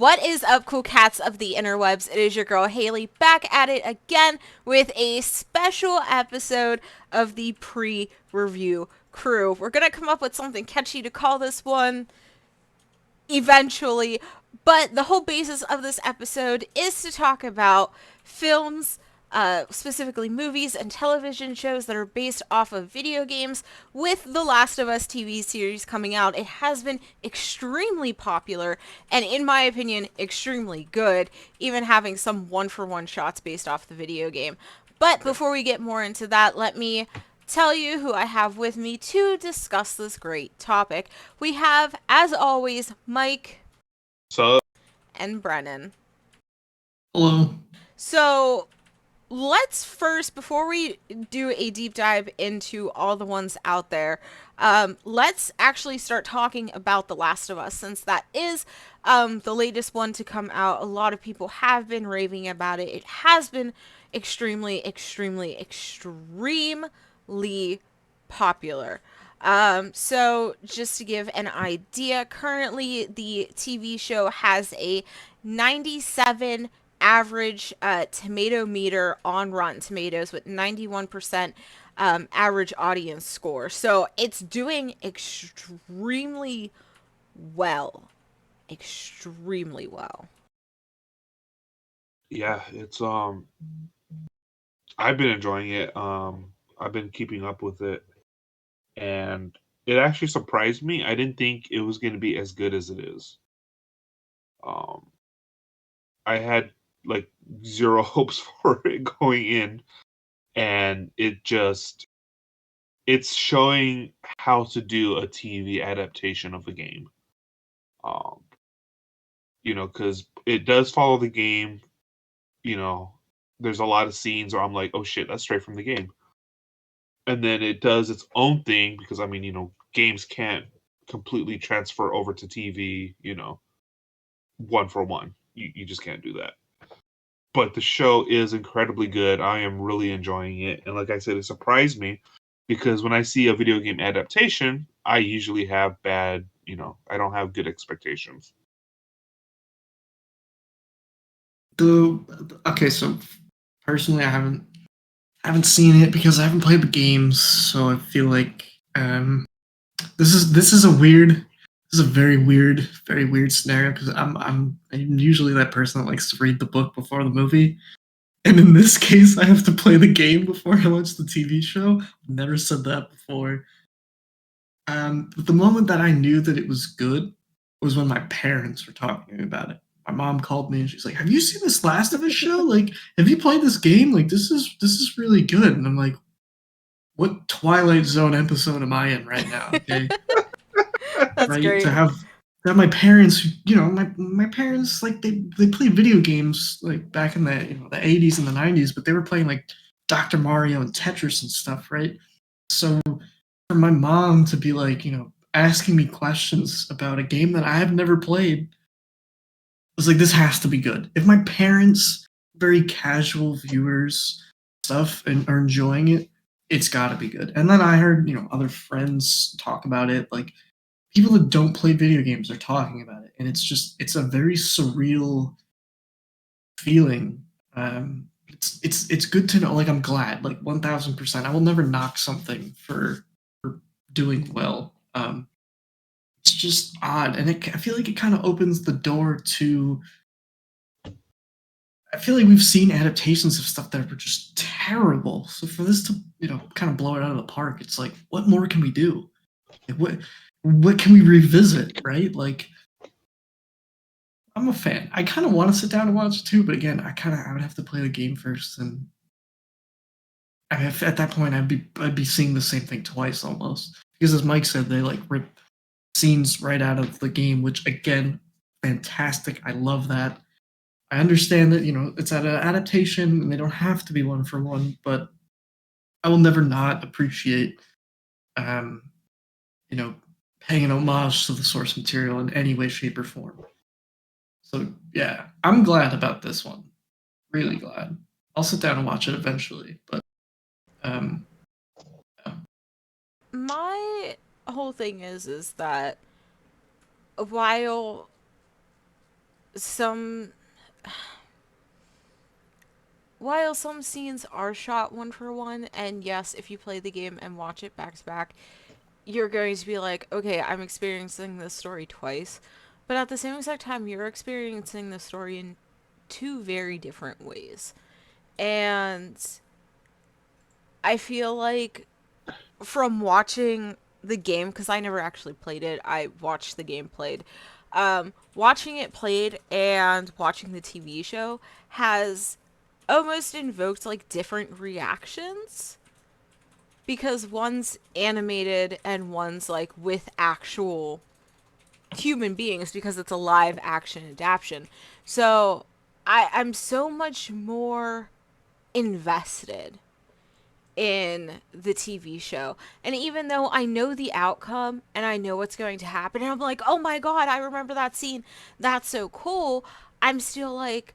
What is up, cool cats of the interwebs? It is your girl Haley back at it again with a special episode of the pre-review crew. We're gonna come up with something catchy to call this one eventually, but the whole basis of this episode is to talk about films, specifically movies and television shows that are based off of video games. With The Last of Us TV series coming out, it has been extremely popular and, in my opinion, extremely good, even having some one-for-one shots based off the video game. But before we get more into that, let me tell you who I have with me to discuss this great topic. We have, as always, Mike So and Brennan. Hello. So let's first, before we do a deep dive into all the ones out there, let's actually start talking about The Last of Us, since that is the latest one to come out. A lot of people have been raving about it. It has been extremely popular. So just to give an idea, currently the TV show has a 97 average tomato meter on Rotten Tomatoes with 91% average audience score. So it's doing extremely well. Extremely well. yeah, it's I've been enjoying it. I've been keeping up with it, and it actually surprised me. I didn't think it was going to be as good as it is. Um, I had like zero hopes for it going in, and it's showing how to do a TV adaptation of a game. Um, because it does follow the game. You know, there's a lot of scenes where I'm like, oh shit, that's straight from the game. And then it does its own thing because I mean, games can't completely transfer over to TV, one for one. You just can't do that. But the show is incredibly good. I am really enjoying it. And like I said, it surprised me because when I see a video game adaptation, I usually have I don't have good expectations. So personally, I haven't seen it because I haven't played the games, so I feel like this is a very weird scenario because I'm usually that person that likes to read the book before the movie, and in this case, I have to play the game before I watch the TV show. I've never said that before. But the moment that I knew that it was good was when my parents were talking to me about it. My mom called me and she's like, "Have you seen this Last of Us show? Like, have you played this game? Like, this is really good." And I'm like, "What Twilight Zone episode am I in right now?" Okay, That's right? To great. have my parents, my parents like they played video games like back in the 80s and the 90s, but they were playing like Dr. Mario and Tetris and stuff, right? So for my mom to be like, asking me questions about a game that I have never played, I was like, this has to be good. If my parents, very casual viewers, stuff and are enjoying it, it's got to be good. And then I heard, other friends talk about it, like people that don't play video games are talking about it, and it's a very surreal feeling. It's good to know. Like I'm glad, like 1000%. I will never knock something for doing well. It's just odd, and I feel like it kind of opens the door to. I feel like we've seen adaptations of stuff that were just terrible. So for this to kind of blow it out of the park, it's like, what more can we do? Like, what can we revisit? Right? Like I'm a fan. I kind of want to sit down and watch it too, but again, I would have to play the game first, and at that point I'd be seeing the same thing twice almost. Because as Mike said, they like rip scenes right out of the game, which again, fantastic. I love that. I understand that it's an adaptation and they don't have to be one for one, but I will never not appreciate um, you know paying an homage to the source material in any way, shape, or form. So yeah, I'm glad about this one. Really glad. I'll sit down and watch it eventually, but um, yeah. My whole thing is that while some while some scenes are shot one for one, and yes, if you play the game and watch it back to back, you're going to be like, okay, I'm experiencing this story twice. But at the same exact time, you're experiencing the story in two very different ways. And I feel like from watching the game, because I never actually played it, I watched the game played. Watching it played and watching the TV show has almost invoked like different reactions because one's animated and one's like with actual human beings because it's a live action adaptation. So I'm so much more invested in the TV show. And even though I know the outcome and I know what's going to happen, and I'm like, oh my god, I remember that scene. That's so cool. I'm still like,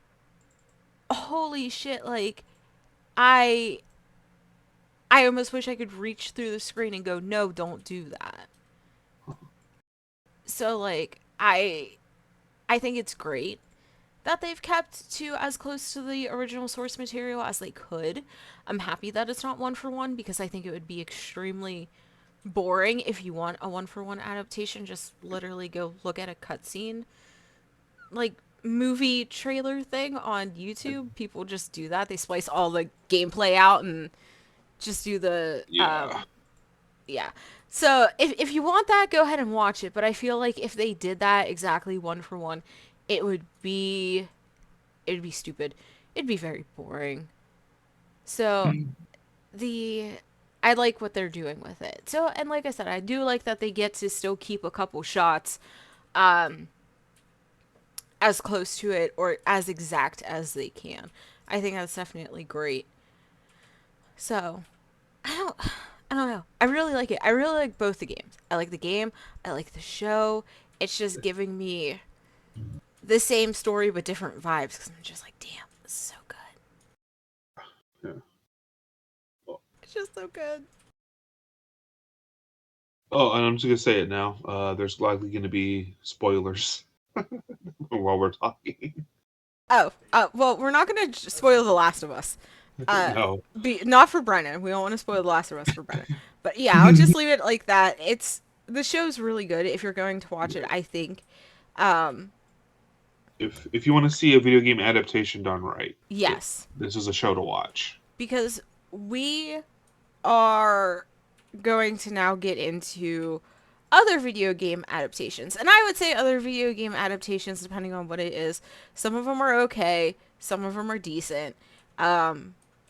holy shit, like I I almost wish I could reach through the screen and go, no, don't do that. So like I think it's great that they've kept to as close to the original source material as they could. I'm happy that it's not one for one because I think it would be extremely boring if you want a one for one adaptation. Just literally go look at a cutscene, like movie trailer thing on YouTube. People just do that. They splice all the gameplay out and just do the Yeah. yeah. So if you want that, go ahead and watch it. But I feel like if they did that exactly one for one, it would be it'd be stupid. It'd be very boring. So Mm. the I like what they're doing with it. So and like I said, I do like that they get to still keep a couple shots um as close to it or as exact as they can. I think that's definitely great. So I don't know. I really like it. I really like both the games. I like the game. I like the show. It's just giving me the same story but different vibes because I'm just like, damn, this is so good. Yeah. Oh, It's just so good. and I'm just gonna say it now. There's likely gonna be spoilers while we're talking. Oh, well, we're not gonna spoil The Last of Us. No. Not for Brennan. We don't want to spoil The Last of Us for Brennan. But yeah, I'll just leave it like that. The show's really good if you're going to watch it. I think. Um, If you want to see a video game adaptation done right, yes, this is a show to watch. because we are going to now get into other video game adaptations. And I would say other video game adaptations, depending on what it is. Some of them are okay, some of them are decent.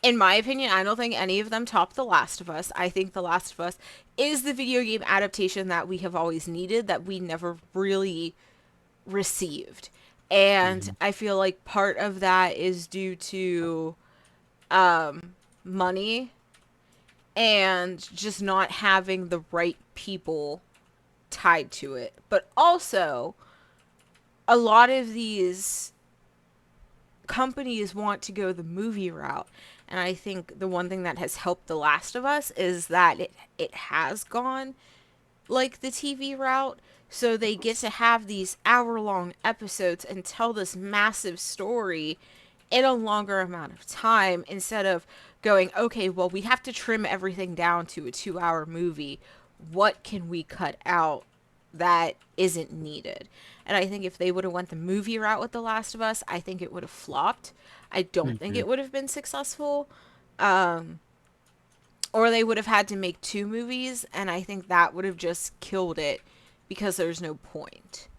In my opinion, I don't think any of them top The Last of Us. I think The Last of Us is the video game adaptation that we have always needed, that we never really received. And Mhm. I feel like part of that is due to money and just not having the right people tied to it. But also, a lot of these companies want to go the movie route. And I think the one thing that has helped The Last of Us is that it has gone like the TV route. So they get to have these hour-long episodes and tell this massive story in a longer amount of time instead of going, okay, well, we have to trim everything down to a 2 hour movie. What can we cut out that isn't needed? And I think if they would have went the movie route with The Last of Us, I think it would have flopped. I don't think Mhm. it would have been successful. Or they would have had to make two movies, and I think that would have just killed it because there's no point.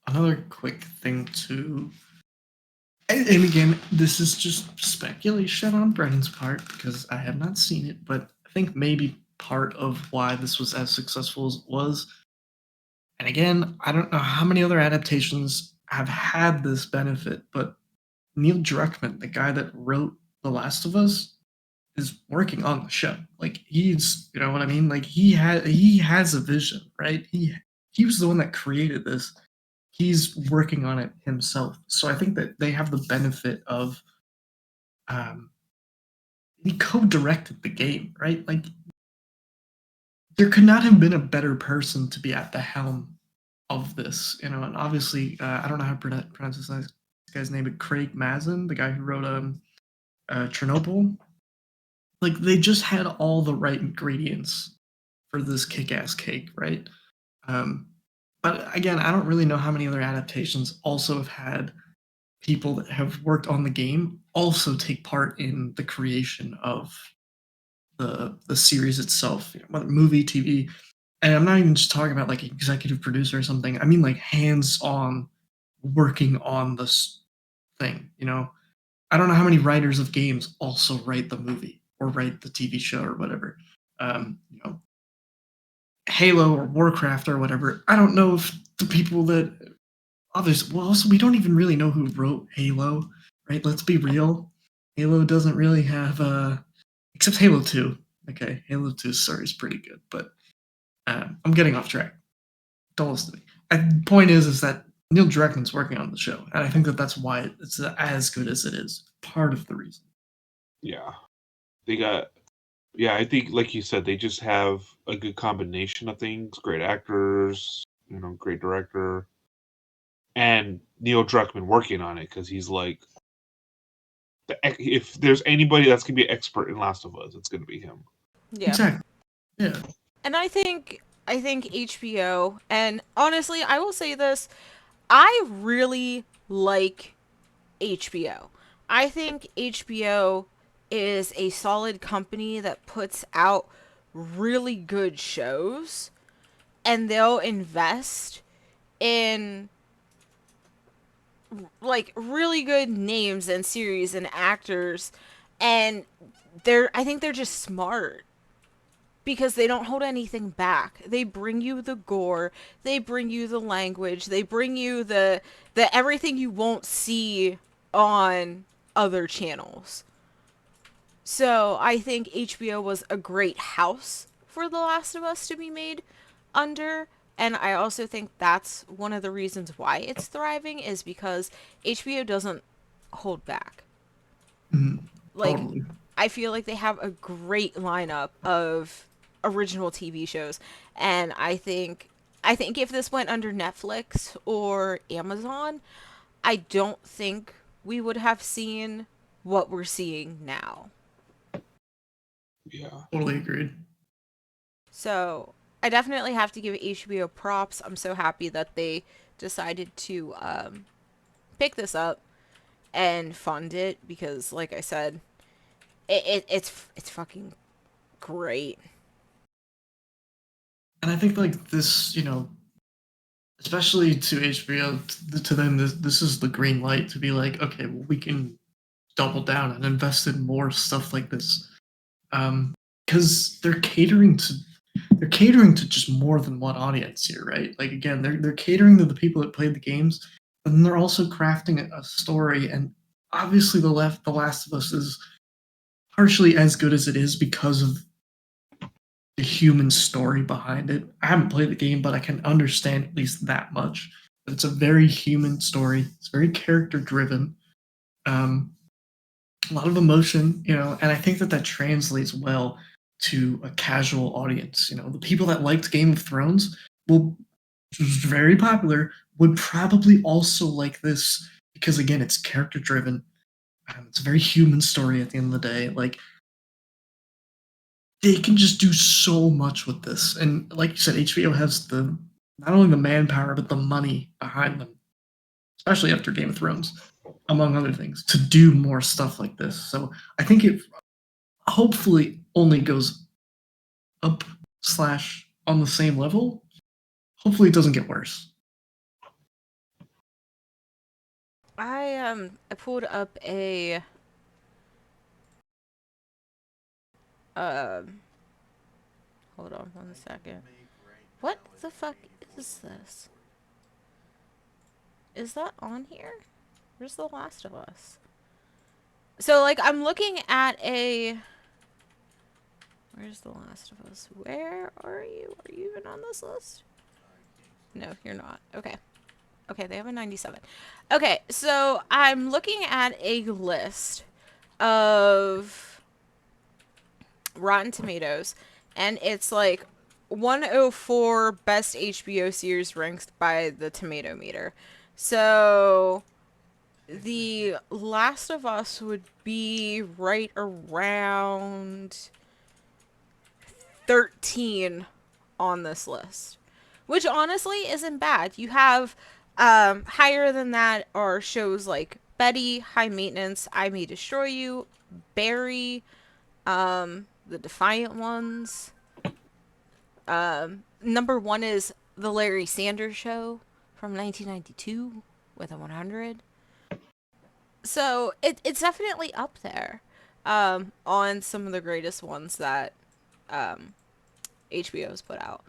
Another quick thing to, and again, this is just speculation on Brennan's part because I have not seen it, but I think maybe part of why this was as successful as it was, and again, I don't know how many other adaptations have had this benefit, but Neil Druckmann, the guy that wrote The Last of Us, is working on the show. Like he's, you know what I mean? Like he has a vision, right? He was the one that created this. He's working on it himself. So I think that they have the benefit of um he co-directed the game, right? Like there could not have been a better person to be at the helm of this, and obviously, I don't know how to pronounce this guy's name, but Craig Mazin, the guy who wrote Chernobyl. Like, they just had all the right ingredients for this kick-ass cake, right? Um, but again, I don't really know how many other adaptations also have had people that have worked on the game also take part in the creation of the series itself, whether movie, TV. And I'm not even just talking about like executive producer or something. I mean like hands-on working on this thing. I don't know how many writers of games also write the movie or write the TV show or whatever. Um, you know, Halo or Warcraft or whatever. I don't know if the people that others. Well, also we don't even really know who wrote Halo, right? Let's be real. Halo doesn't really have except Halo 2. Okay, Halo 2's story is pretty good, but I'm getting off track. Don't listen to me. The point is that Neil Druckmann's working on the show, and I think that's why it's as good as it is. Part of the reason. Yeah. They got, yeah, I think, like you said, they just have a good combination of things. Great actors, great director. And Neil Druckmann working on it because he's like, if there's anybody that's going to be an expert in Last of Us, it's going to be him. Yeah. Exactly. Yeah. And I think HBO, and honestly, I will say this, I really like HBO. I think HBO is a solid company that puts out really good shows, and they'll invest in like really good names and series and actors, and I think they're just smart because they don't hold anything back. They bring you the gore, they bring you the language, they bring you the everything you won't see on other channels. So I think HBO was a great house for The Last of Us to be made under. And I also think that's one of the reasons why it's thriving is because HBO doesn't hold back. Like, Totally. I feel like they have a great lineup of original TV shows, and I think if this went under Netflix or Amazon, I don't think we would have seen what we're seeing now. Yeah. Totally agreed. So I definitely have to give HBO props. I'm so happy that they decided to pick this up and fund it because, like I said, it's fucking great. And I think like this, especially to HBO, to them, this is the green light to be like, okay, well, we can double down and invest in more stuff like this, because they're catering to just more than one audience here, right? Like again, they're catering to the people that played the games, but then they're also crafting a story. And obviously, the Last of Us is partially as good as it is because of the human story behind it. I haven't played the game, but I can understand at least that much. But it's a very human story. It's very character driven. A lot of emotion, and I think that translates well to a casual audience. The people that liked Game of Thrones, which was very popular, would probably also like this because again, it's character driven. It's a very human story at the end of the day. Like they can just do so much with this. And like you said, HBO has not only the manpower but the money behind them, especially after Game of Thrones, among other things, to do more stuff like this. So I think it hopefully only goes up / on the same level. Hopefully it doesn't get worse. I pulled up a hold on 1 second. What the fuck is this? Is that on here? Where's The Last of Us? So like I'm looking at a Where's The Last of Us? Where are you? Are you even on this list? No, you're not. Okay. Okay, they have a 97. Okay, so I'm looking at a list of Rotten Tomatoes, and it's like 104 best HBO series ranked by the Tomato Meter. So The Last of Us would be right around 13 on this list, which honestly isn't bad. You have higher than that are shows like Betty, High Maintenance, I May Destroy You, Barry, The Defiant Ones. Number one is The Larry Sanders Show from 1992 with a 100. So it's definitely up there on some of the greatest ones that HBO's put out.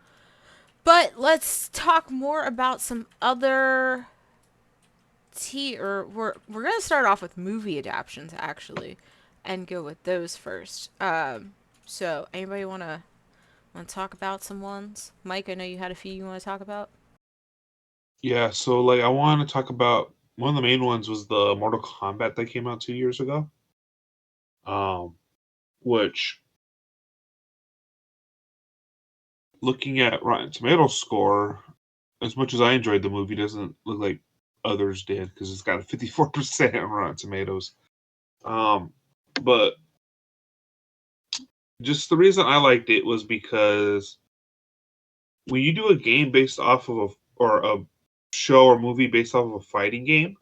But let's talk more about some other we're gonna start off with movie adaptations actually, and go with those first. So anybody wanna talk about some ones? Mike, I know you had a few you want to talk about. Yeah, so like I want to talk about one of the main ones was the Mortal Kombat that came out 2 years ago. Um, which looking at Rotten Tomatoes score, as much as I enjoyed the movie, doesn't look like others did because it's got a 54% on Rotten Tomatoes. But just the reason I liked it was because when you do a game based off of or a show or movie based off of a fighting game,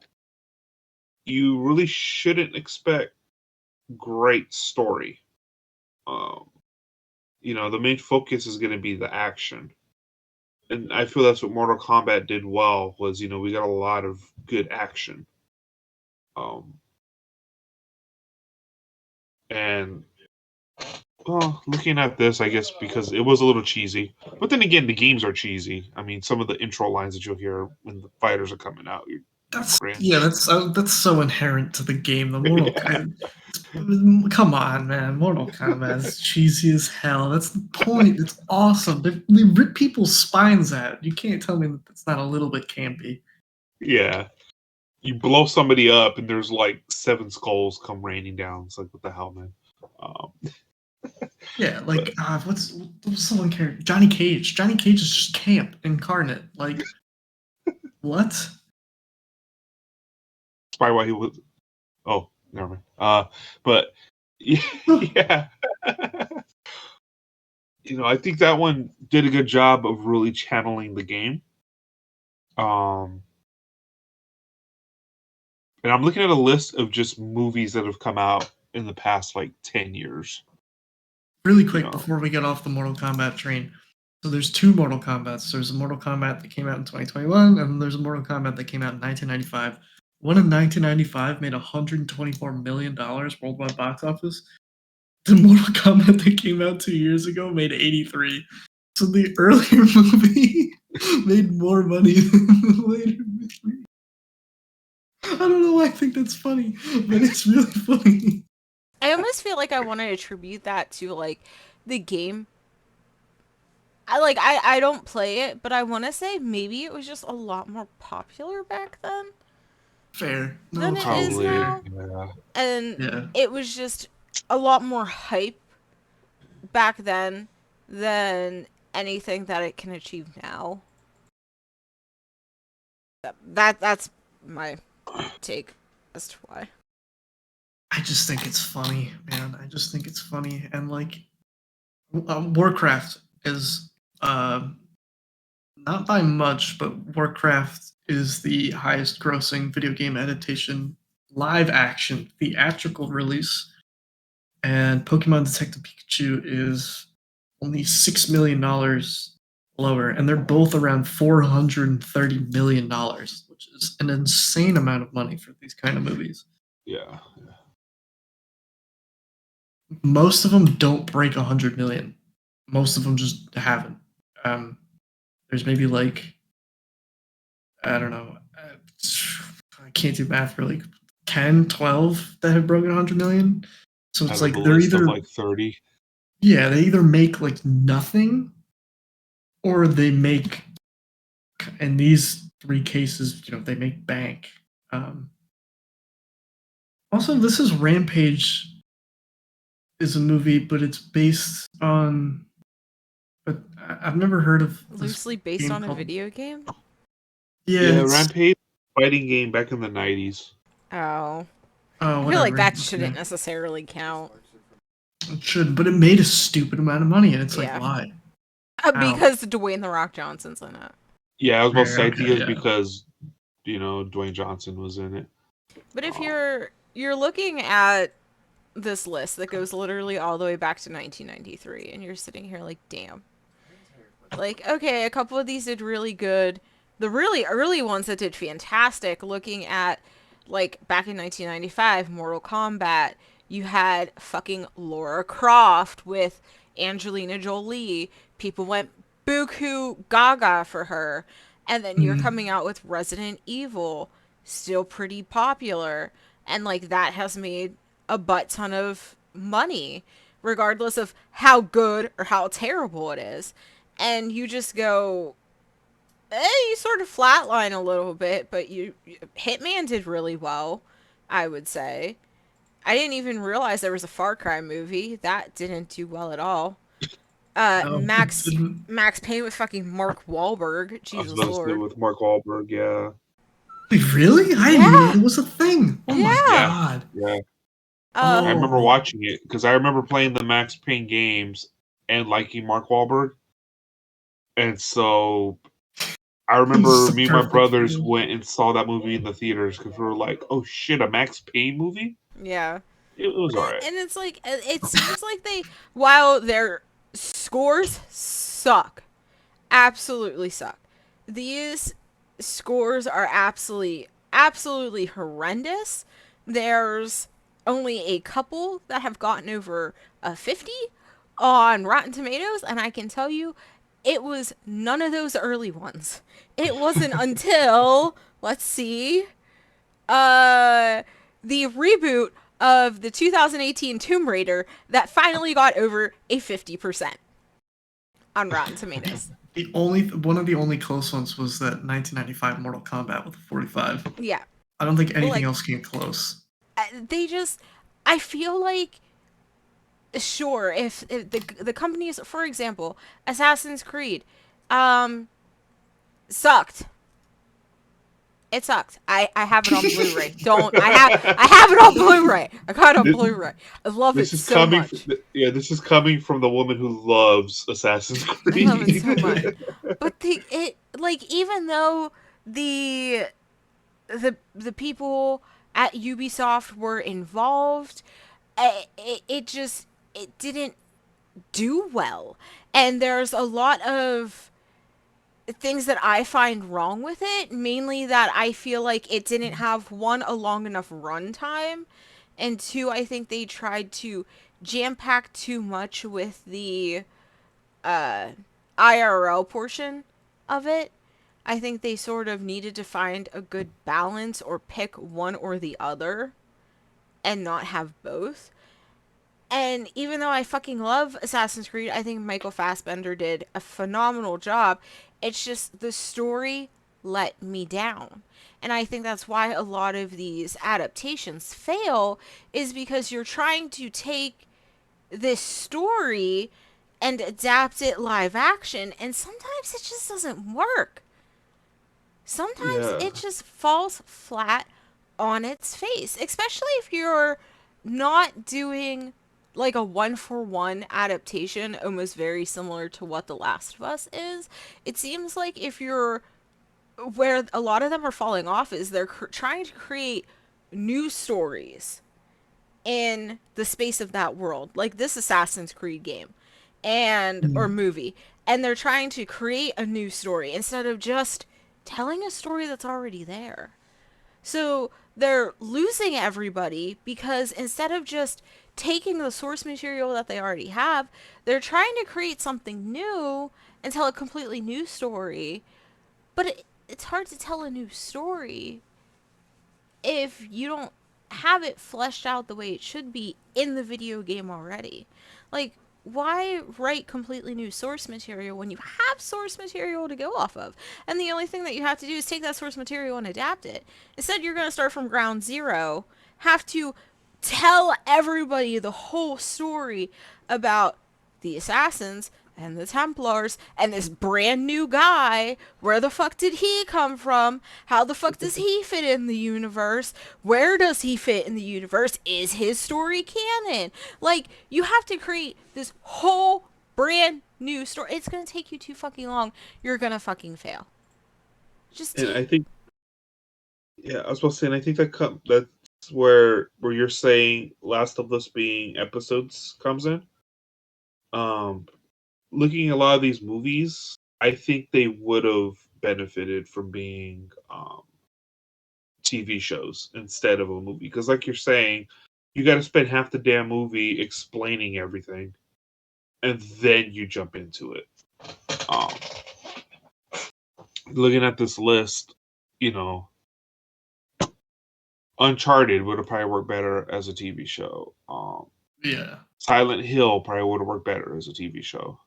you really shouldn't expect great story. Um, the main focus is going to be the action, and I feel that's what Mortal Kombat did well. Was we got a lot of good action, um, and well, looking at this, I guess because it was a little cheesy, but then again, the games are cheesy. I mean, some of the intro lines that you'll hear when the fighters are coming out, you cringe. That's so inherent to the game. The Yeah, Come on, man. Mortal Kombat is cheesy as hell. That's the point. It's awesome. They rip people's spines out. You can't tell me that it's not a little bit campy. yeah. You blow somebody up, and there's like 7 skulls come raining down. It's like, what the hell, man? Um, Yeah, but like what's someone care? Johnny Cage. Johnny Cage is just camp incarnate. Like what? that's probably why he was. Oh, never mind. But yeah, I think that one did a good job of really channeling the game. Um, and I'm looking at a list of just movies that have come out in the past like 10 years. Really You quick know, before we get off the Mortal Kombat train. So there's two Mortal Kombats. There's a Mortal Kombat that came out in 2021, and there's a Mortal Kombat that came out in 1995. One in 1995 made $124 million worldwide box office. The Mortal Kombat that came out 2 years ago made 83. So the earlier movie made more money than the later movie. I don't know why I think that's funny, but it's really funny. I almost feel like I want to attribute that to like the game. I don't play it, but I want to say maybe it was just a lot more popular back then Fair. No, than it totally is probably. fair. now. Yeah. And Yeah. it was just a lot more hype back then than anything that it can achieve now. That's my take as to why. I just think it's funny, man. I just think it's funny, and like Warcraft is not by much, but Warcraft is the highest grossing video game adaptation live action theatrical release, and Pokemon Detective Pikachu is only $6 million lower, and they're both around $430 million, which is an insane amount of money for these kind of movies. Yeah. Most of them don't break 100 million. Most of them just haven't. There's maybe like I don't know. I can't do math for like 10, 12 that have broken 100 million. So it's Out of like a they're list of either like 30. they either make like nothing or they make in these three cases, they make bank. Um, Also, this is Rampage is a movie, but it's based on but I've never heard of this Loosely based game on a called. video game? Yeah, Yeah, it's Rampage fighting game back in the 90s. Oh. oh I feel like whatever. that shouldn't Okay. necessarily count. It should, but it made a stupid amount of money, and it's like, Yeah. why? How? Because Dwayne The Rock Johnson's in it. Yeah, I was about to Fair, say I okay, think it's yeah. because Dwayne Johnson was in it. But if Um, you're looking at this list that goes literally all the way back to 1993, and you're sitting here like, damn. Like, okay, a couple of these did really good. The really early ones that did fantastic, looking at, like, back in 1995, Mortal Kombat, you had fucking Lara Croft with Angelina Jolie. People went buku gaga for her. And then you're Mhm. coming out with Resident Evil, still pretty popular. And, like, that has made a butt ton of money, regardless of how good or how terrible it is. And you just go, you sort of flatline a little bit, but Hitman did really well, I would say. I didn't even realize there was a Far Cry movie. That didn't do well at all. No, it Max didn't. Max Payne with fucking Mark Wahlberg. I was Jesus about to say Lord. with Mark Wahlberg, yeah. Wait, really? I didn't even know Yeah. that was a thing. Oh my Yeah. god. Yeah. I Uh, remember Oh, watching it because I remember playing the Max Payne games and liking Mark Wahlberg. And so I remember it's the me and my perfect brothers field. went and saw that movie in the theaters because we were like, oh shit, a Max Payne movie? yeah. It was alright. And it's like, it seems like while their scores suck, absolutely suck. These scores are absolutely horrendous. There's only a couple that have gotten over a 50 on Rotten Tomatoes, and I can tell you it was none of those early ones. It wasn't until, let's see, uh the reboot of the 2018 Tomb Raider that finally got over a 50% on Rotten Tomatoes. The only one of the only close ones was that 1995 Mortal Kombat with a 45. Yeah. I don't think But anything like else came close. they just, I feel like, sure, if the companies, for example, Assassin's Creed sucked. It sucked. I have it on Blu-ray. Don't I have it on Blu-ray. I got it on This, Blu-ray. I love it this is so coming. much. This is coming from the woman who loves Assassin's I love it Creed. so much. But it, like, even though the the people at Ubisoft were involved, it just, it didn't do well. And there's a lot of things that I find wrong with it, mainly that I feel like it didn't have, one, a long enough runtime, and two, I think they tried to jam pack too much with the uh, IRL portion of it. I think they sort of needed to find a good balance or pick one or the other and not have both. And even though I fucking love Assassin's Creed, I think Michael Fassbender did a phenomenal job. It's just the story let me down. And I think that's why a lot of these adaptations fail, is because you're trying to take this story and adapt it live action, and sometimes it just doesn't work. Sometimes Yeah. it just falls flat on its face, especially if you're not doing like a one for one adaptation, almost very similar to what The Last of Us is. It seems like if you're, where a lot of them are falling off is they're trying to create new stories in the space of that world, like this Assassin's Creed game and or Mm. movie, and they're trying to create a new story instead of just telling a story that's already there. So they're losing everybody because instead of just taking the source material that they already have, they're trying to create something new and tell a completely new story. But it's hard to tell a new story if you don't have it fleshed out the way it should be in the video game already. Like, why write completely new source material when you have source material to go off of? And the only thing that you have to do is take that source material and adapt it. Instead, you're going to start from ground zero, have to tell everybody the whole story about the assassins, and the Templars and this brand new guy. Where the fuck did he come from? How the fuck does he fit in the universe? Where does he fit in the universe? Is his story canon? Like, you have to create this whole brand new story. It's gonna take you too fucking long. You're gonna fucking fail. Just And I take. think, yeah, I was supposed to say, and I think that's where you're saying Last of Us being episodes comes in. Um, Looking at a lot of these movies, I think they would have benefited from being TV shows instead of a movie. Because, like you're saying, you got to spend half the damn movie explaining everything, and then you jump into it. Um, Looking at this list, you know, Uncharted would have probably worked better as a TV show. Yeah. Silent Hill probably would have worked better as a TV show.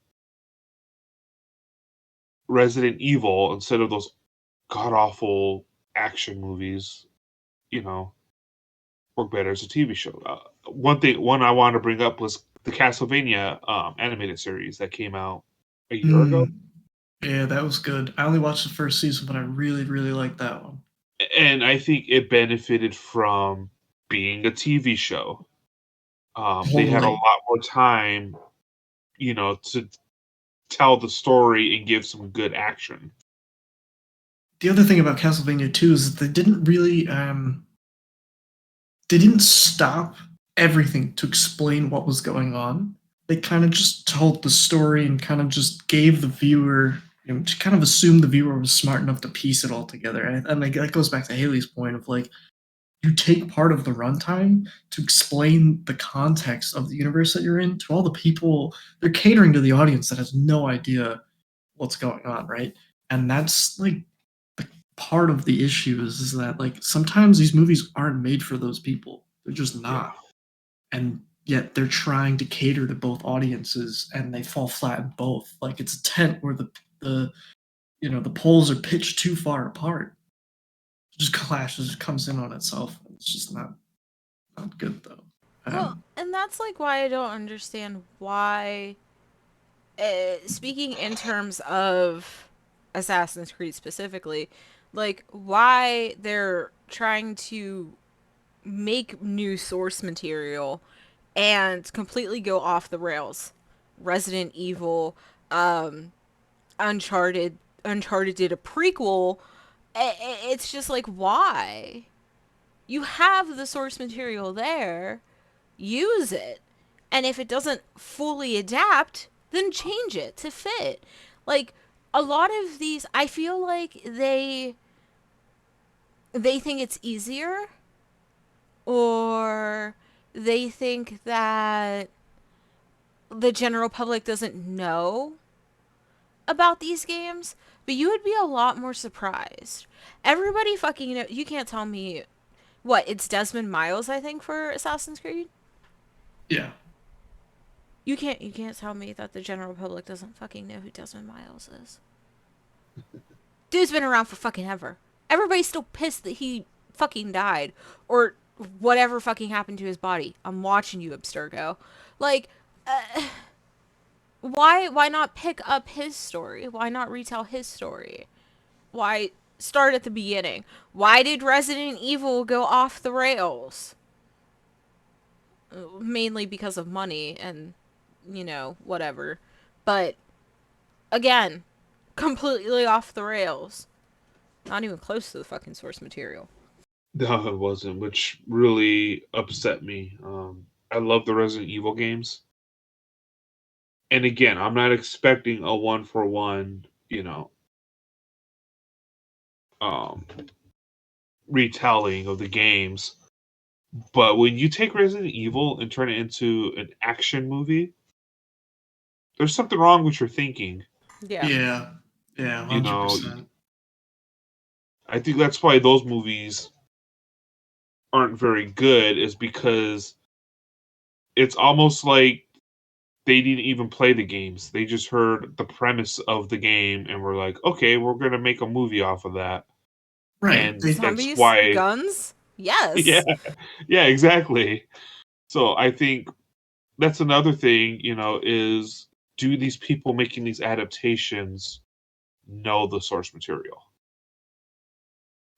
Resident Evil, instead of those god awful action movies, you know, work better as a TV show. One I wanted to bring up was the Castlevania animated series that came out a year ago, Yeah, that was good. I only watched the first season, but I really, really liked that one. and I think it benefited from being a TV show. They had a Totally. lot more time, to tell the story and give some good action. The other thing about Castlevania 2 is that they didn't really they didn't stop everything to explain what was going on. They kind of just told the story and kind of just gave the viewer, to kind of assume the viewer was smart enough to piece it all together. And like, that goes back to Haley's point of like, you take part of the runtime to explain the context of the universe that you're in to all the people. They're catering to the audience that has no idea what's going on, right? And that's like the part of the issue is that like sometimes these movies aren't made for those people. They're just Yeah. not. And yet they're trying to cater to both audiences and they fall flat in both. Like it's a tent where the the poles are pitched too far apart. It just clashes, comes in on itself. It's just not good though. Well, and that's like why I don't understand why. Speaking in terms of Assassin's Creed specifically, like why they're trying to make new source material and completely go off the rails. Resident Evil, um, Uncharted did a prequel. It's just like, why? You have the source material there, use it. And if it doesn't fully adapt, then change it to fit. Like, a lot of these, I feel like they think it's easier, or they think that the general public doesn't know about these games, but you would be a lot more surprised. Everybody fucking know. You can't tell me what it's Desmond Miles, I think, for Assassin's Creed. Yeah. You can't tell me that the general public doesn't fucking know who Desmond Miles is. Dude's been around for fucking ever. Everybody's still pissed that he fucking died or whatever fucking happened to his body. I'm watching you, Abstergo. Like, why not pick up his story? Why not retell his story? Why start at the beginning? Why did Resident Evil go off the rails? Mainly because of money and, whatever. But, again, completely off the rails. Not even close to the fucking source material. No, it wasn't, which really upset me. I love the Resident Evil games. And again, I'm not expecting a one for one, um, retelling of the games. But when you take Resident Evil and turn it into an action movie, there's something wrong with your thinking. Yeah. Yeah. Yeah, You know, 100%. I think that's why those movies aren't very good, is because it's almost like they didn't even play the games. They just heard the premise of the game and were like, okay, we're going to make a movie off of that. Right. And that's Zombies? why, Guns? yeah, Yes. yeah, exactly. So I think that's another thing, is do these people making these adaptations know the source material?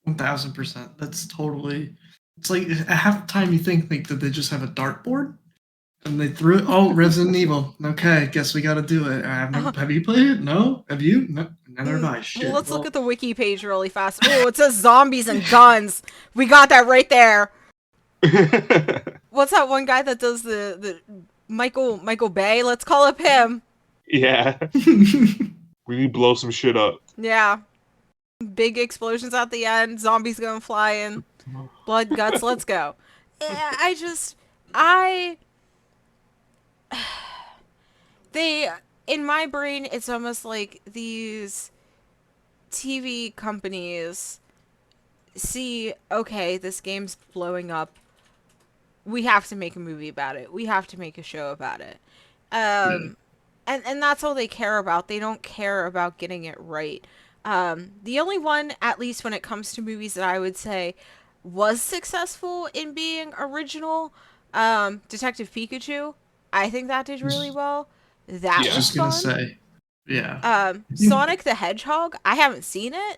1000%. That's totally. It's like half the time you think like that they just have a dartboard and they threw it. Oh, Resident Evil. Okay, guess we got to do it. Have you played it? No. Have you? No. Neither have I. Shit. Let's look at the wiki page really fast. Oh, it says zombies and guns. We got that right there. What's that one guy that does the Michael Bay? Let's call up him. Yeah. We need to blow some shit up. Yeah. Big explosions at the end. Zombies going flying. Blood, guts. Let's go. They, in my brain, it's almost like these TV companies see, okay, this game's blowing up. We have to make a movie about it. We have to make a show about it. And that's all they care about. They don't care about getting it right. The only one, at least when it comes to movies, that I would say was successful in being original, Detective Pikachu. I think that did really well. That I was was just gonna fun. say, yeah. Sonic the Hedgehog. I haven't seen it,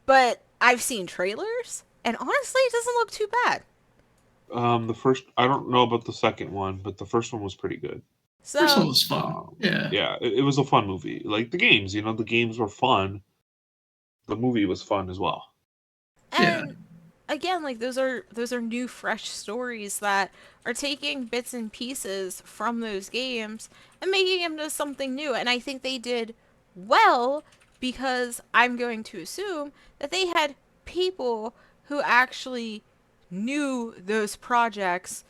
but I've seen trailers, and honestly, it doesn't look too bad. The first, I don't know about the second one, but the first one was pretty good. So, First one was fun. Yeah, it was a fun movie. Like the games, the games were fun. The movie was fun as well. and again, like those are new, fresh stories that are taking bits and pieces from those games and making them into something new. And I think they did well because I'm going to assume that they had people who actually knew those projects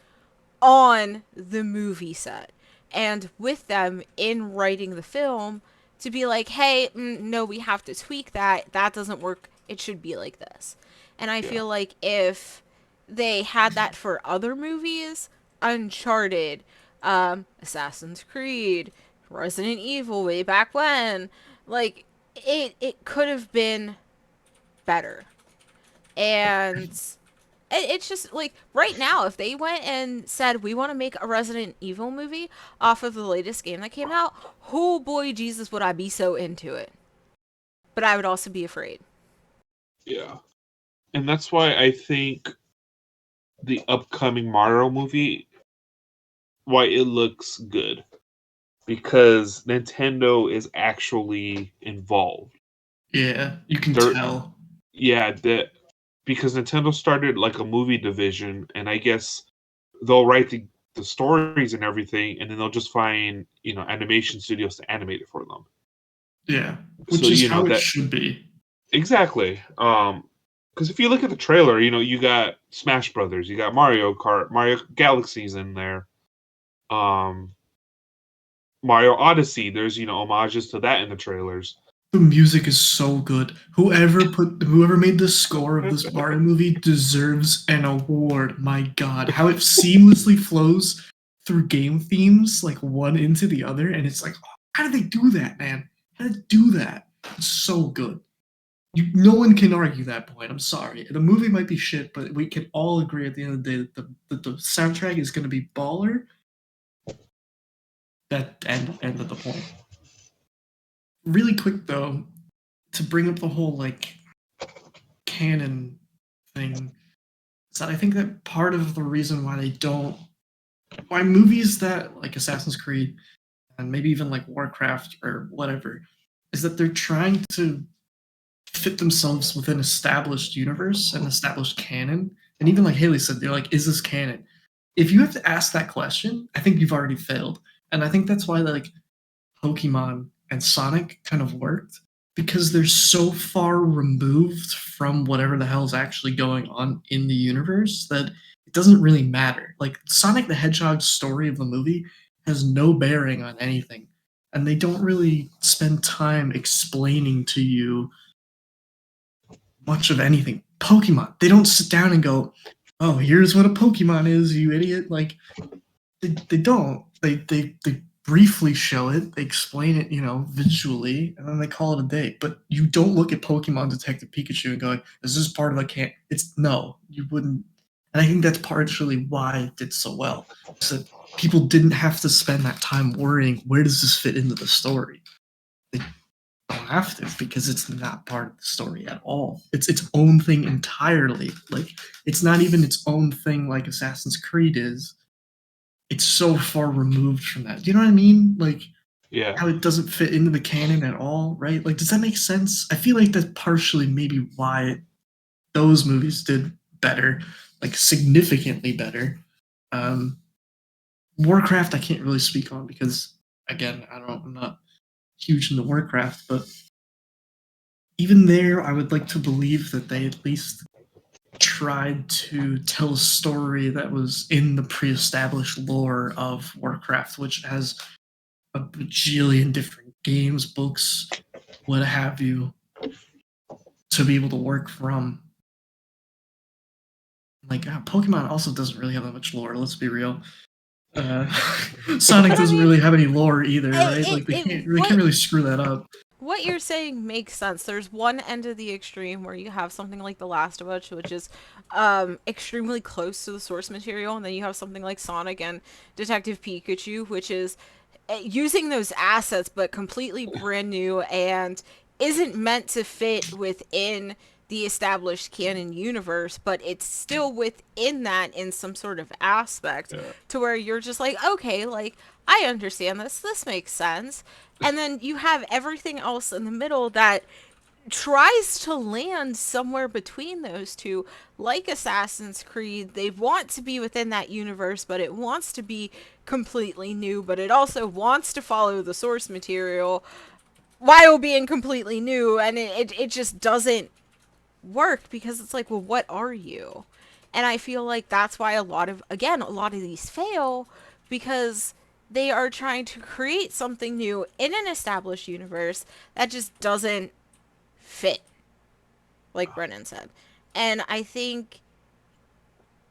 on the movie set and with them in writing the film to be like, hey, no, we have to tweak that. That doesn't work. It should be like this. And I feel like if they had that for other movies, Uncharted, Assassin's Creed, Resident Evil way back when, like it could have been better. And it's just like right now, if they went and said we want to make a Resident Evil movie off of the latest game that came out, oh boy, Jesus, would I be so into it. But I would also be afraid. Yeah. And that's why I think the upcoming Mario movie, why it looks good. Because Nintendo is actually involved. Yeah, you can tell. Yeah, because Nintendo started like a movie division, and I guess they'll write the stories and everything, and then they'll just find, animation studios to animate it for them. Yeah, which is how it should be. Exactly. Because if you look at the trailer, you got Smash Brothers, you got Mario Kart, Mario Galaxy's in there, Mario Odyssey. There's homages to that in the trailers. The music is so good. Whoever made the score of this Mario movie deserves an award. My God, how it seamlessly flows through game themes, like one into the other, and it's like, how did they do that, man? How did they do that? It's so good. No one can argue that point. I'm sorry. The movie might be shit, but we can all agree at the end of the day that the soundtrack is going to be baller. That end of the point. Really quick though, to bring up the whole like canon thing, is that I think that part of the reason why movies that like Assassin's Creed and maybe even like Warcraft or whatever, is that they're trying to fit themselves within established universe and established canon. And even like Haley said, they're like, is this canon? If you have to ask that question, I think you've already failed. And I think that's why like Pokemon and Sonic kind of worked, because they're so far removed from whatever the hell is actually going on in the universe that it doesn't really matter. Like Sonic the Hedgehog's story of the movie has no bearing on anything, and they don't really spend time explaining to you much of anything. Pokemon, they don't sit down and go, oh, here's what a Pokemon is, you idiot. Like they don't. They briefly show it, they explain it, visually, and then they call it a day. But you don't look at Pokemon Detective Pikachu and go, is this part of a can? It's no, you wouldn't. And I think that's partially why it did so well. So people didn't have to spend that time worrying where does this fit into the story. They don't have to because it's not part of the story at all. It's its own thing entirely. Like it's not even its own thing like Assassin's Creed is. It's so far removed from that. Do you know what I mean? Like Yeah. how it doesn't fit into the canon at all, right? Like does that make sense? I feel like that's partially maybe why those movies did better, like significantly better. Warcraft I can't really speak on because again, I'm not huge into Warcraft, but even there I would like to believe that they at least tried to tell a story that was in the pre-established lore of Warcraft, which has a bajillion different games, books, what have you, to be able to work from. Like Pokemon also doesn't really have that much lore. Let's be real. Sonic doesn't really have any lore either, right? Like they can't really screw that up. What you're saying makes sense. There's one end of the extreme where you have something like The Last of Us, which is extremely close to the source material, and then you have something like Sonic and Detective Pikachu, which is using those assets but completely brand new and isn't meant to fit within the established canon universe, but it's still within that in some sort of aspect to where you're just like, okay, like I understand this makes sense. And then you have everything else in the middle that tries to land somewhere between those two, like Assassin's Creed. They want to be within that universe, but it wants to be completely new, but it also wants to follow the source material while being completely new, and it just doesn't work because it's like, well, what are you? And I feel like that's why a lot of these fail, because they are trying to create something new in an established universe that just doesn't fit, like Brennan said. And I think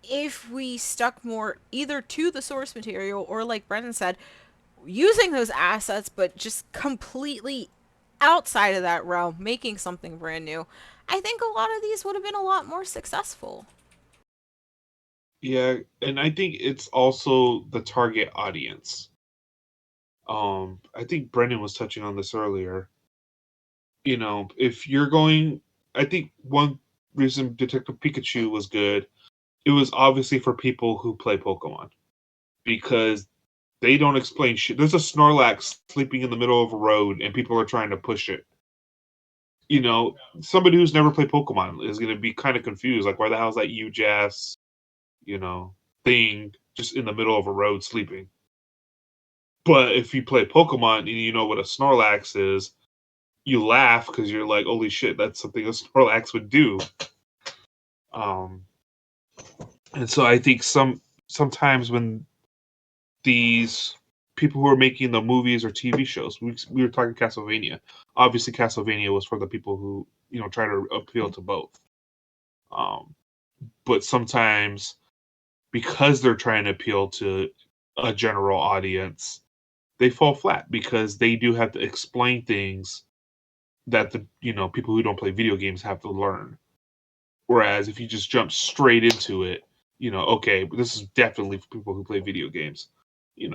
if we stuck more either to the source material or, like Brennan said, using those assets but just completely outside of that realm, making something brand new, I think a lot of these would have been a lot more successful. Yeah, and I think it's also the target audience. I think Brendan was touching on this earlier. You know, if you're going, I think one reason Detective Pikachu was good, it was obviously for people who play Pokemon because they don't explain shit. There's a Snorlax sleeping in the middle of a road and people are trying to push it. You know, somebody who's never played Pokemon is going to be kind of confused. Like, why the hell is that UJass, thing just in the middle of a road sleeping? But if you play Pokemon and you know what a Snorlax is, you laugh because you're like, holy shit, that's something a Snorlax would do. And so I think sometimes when these people who are making the movies or TV shows, we were talking Castlevania. Obviously, Castlevania was for the people who try to appeal to both. But sometimes because they're trying to appeal to a general audience, they fall flat because they do have to explain things that the people who don't play video games have to learn. Whereas if you just jump straight into it, okay, this is definitely for people who play video games. You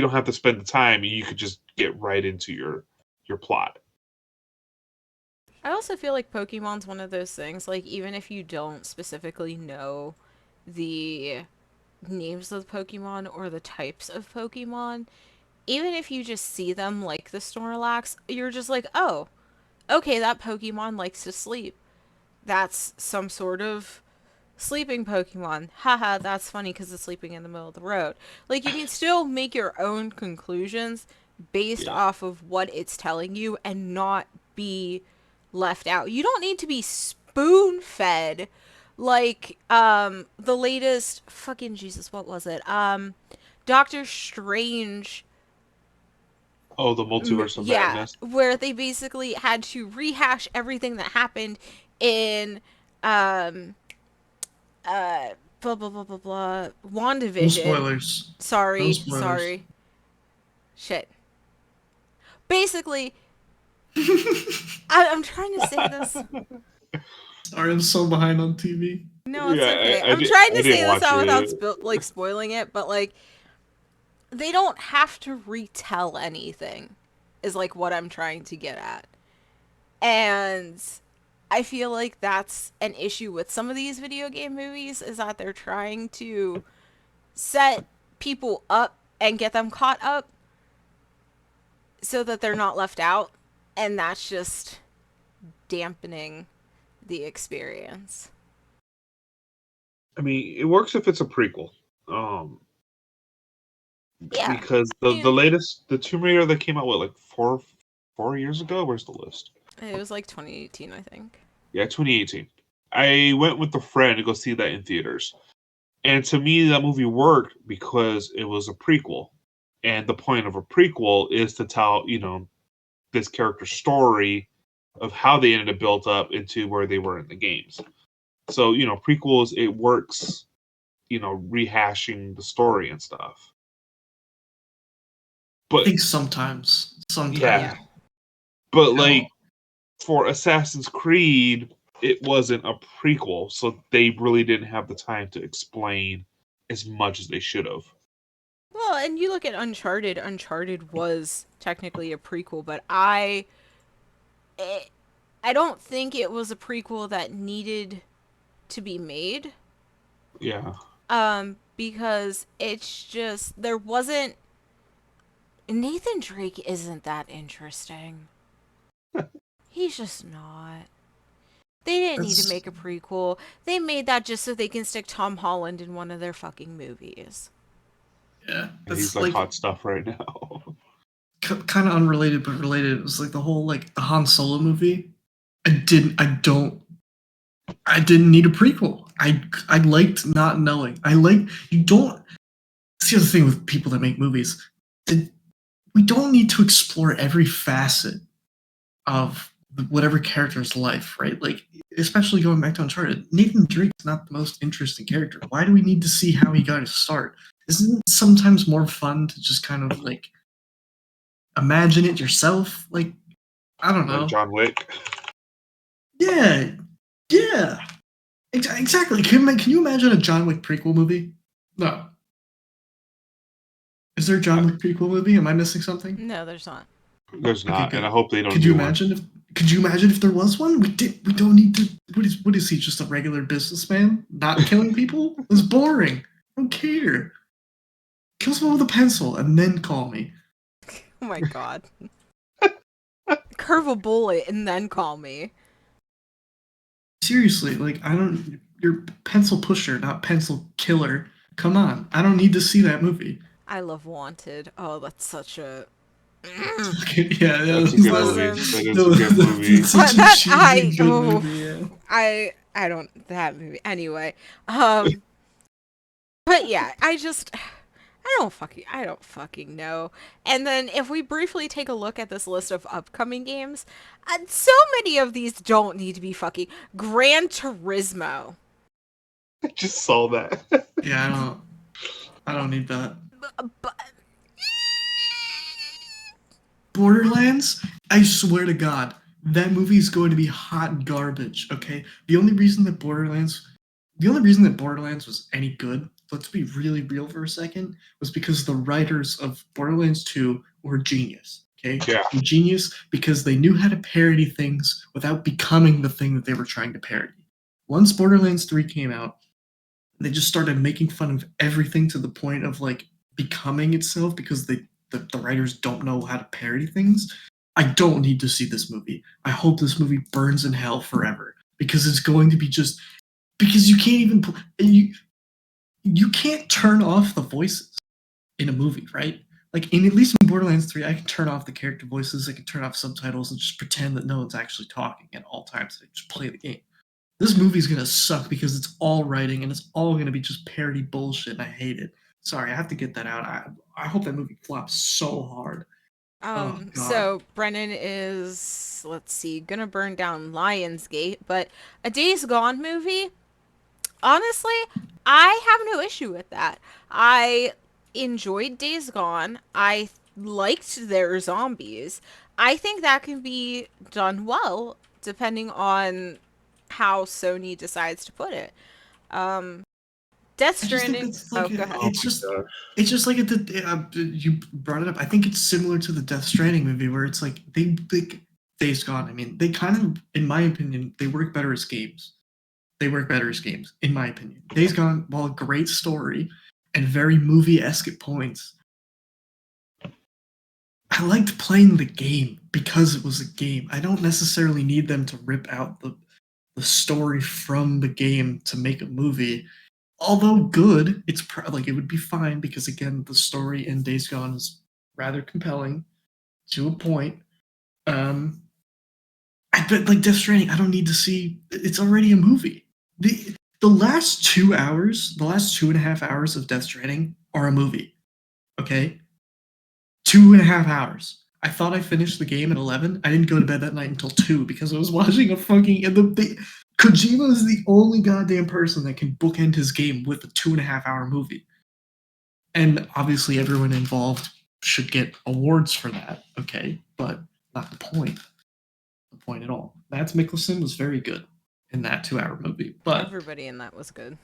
don't have to spend the time. You could just get right into your plot. I also feel like Pokemon's one of those things, like, even if you don't specifically know the names of the Pokemon or the types of Pokemon, even if you just see them like the Snorlax, you're just like, oh, okay, that Pokemon likes to sleep. That's some sort of sleeping Pokemon. Haha, that's funny because it's sleeping in the middle of the road. Like, you can still make your own conclusions based off of what it's telling you and not be left out. You don't need to be spoon fed like the latest fucking Jesus, what was it? Doctor Strange. Oh, the Multiverse of Madness. Where they basically had to rehash everything that happened in blah blah blah blah blah WandaVision. No spoilers. Sorry. Shit. Basically, I'm trying to say this. Sorry, I'm so behind on TV. No, it's okay. I'm trying to say this out without spoiling it, but like, they don't have to retell anything, is like what I'm trying to get at. And I feel like that's an issue with some of these video game movies, is that they're trying to set people up and get them caught up so that they're not left out. And that's just dampening the experience. I mean, it works if it's a prequel. Um, Yeah. because the latest, the Tomb Raider that came out, what, like 4 years ago? Where's the list? It was like 2018, I think. Yeah, 2018. I went with a friend to go see that in theaters. And to me, that movie worked because it was a prequel. And the point of a prequel is to tell, this character's story of how they ended up built up into where they were in the games. So, prequels, it works, rehashing the story and stuff. I But think sometimes. yeah. But Hell. like for Assassin's Creed, it wasn't a prequel, so they really didn't have the time to explain as much as they should have. Well, and you look at Uncharted. Uncharted was technically a prequel, but I don't think it was a prequel that needed to be made. Yeah. Because it's just there wasn't Nathan Drake isn't that interesting. He's just not. They didn't need to make a prequel. They made that just so they can stick Tom Holland in one of their fucking movies. Yeah, He's like hot stuff right now. Kind of unrelated, but related. It was like the whole like the Han Solo movie. I didn't need a prequel. I liked not knowing. You don't. That's the other thing with people that make movies. We don't need to explore every facet of whatever character's life, right? Like, especially going back to Uncharted, Nathan Drake's not the most interesting character. Why do we need to see how he got his start? Isn't it sometimes more fun to just kind of like imagine it yourself? Like, I don't know. Like John Wick. Yeah. Exactly. Can you imagine a John Wick prequel movie? No. Is there a John Wick prequel movie? Am I missing something? No, there's not. There's not, and I hope they don't. Could you imagine if there was one? We don't need to. What is he? Just a regular businessman not killing people? It's boring. I don't care. Kill someone with a pencil and then call me. Oh my god. Curve a bullet and then call me. Seriously, like you're pencil pusher, not pencil killer. Come on, I don't need to see that movie. I love Wanted. Oh, that's such a. Yeah, that's a good movie. That is a good movie. I don't that movie anyway. But yeah, I don't fucking know. And then if we briefly take a look at this list of upcoming games, so many of these don't need to be fucking. Gran Turismo. I just saw that. Yeah, I don't need that. But Borderlands, I swear to God, that movie is going to be hot garbage. Okay, the only reason that Borderlands was any good, let's be really real for a second, was because the writers of Borderlands 2 were genius. Okay, yeah, genius because they knew how to parody things without becoming the thing that they were trying to parody. Once Borderlands 3 came out, they just started making fun of everything to the point of like becoming itself because the writers don't know how to parody things. I don't need to see this movie. I hope this movie burns in hell forever because it's going to be just because you can't even you can't turn off the voices in a movie, right? Like at least in Borderlands 3, I can turn off the character voices, I can turn off subtitles and just pretend that no one's actually talking at all times. I just play the game. This movie's gonna suck because it's all writing and it's all gonna be just parody bullshit and I hate it. Sorry, I have to get that out. I hope that movie flops so hard. So Brennan is, let's see, gonna burn down Lionsgate, but a Days Gone movie, honestly, I have no issue with that. I enjoyed Days Gone. I liked their zombies. I think that can be done well, depending on how Sony decides to put it. Death I just think Stranding. that's like Go ahead. Oh it's my just gosh. it's just like you brought it up. I think it's similar to the Death Stranding movie where it's like they Days Gone. I mean, they kind of, in my opinion, they work better as games. They work better as games, in my opinion. Days Gone, while a great story and very movie-esque at points, I liked playing the game because it was a game. I don't necessarily need them to rip out the story from the game to make a movie. Although good, it's like it would be fine because again, the story in Days Gone is rather compelling to a point. But like Death Stranding, I don't need to see. It's already a movie. The last 2 hours, the last 2.5 hours of Death Stranding are a movie. Okay, 2.5 hours. I thought I finished the game at 11. I didn't go to bed that night until 2 because I was watching a fucking. Kojima is the only goddamn person that can bookend his game with a 2.5 hour movie. And obviously, everyone involved should get awards for that, okay? But not the point. The point at all. Mads Mikkelsen was very good in that 2 hour movie. But Everybody in that was good.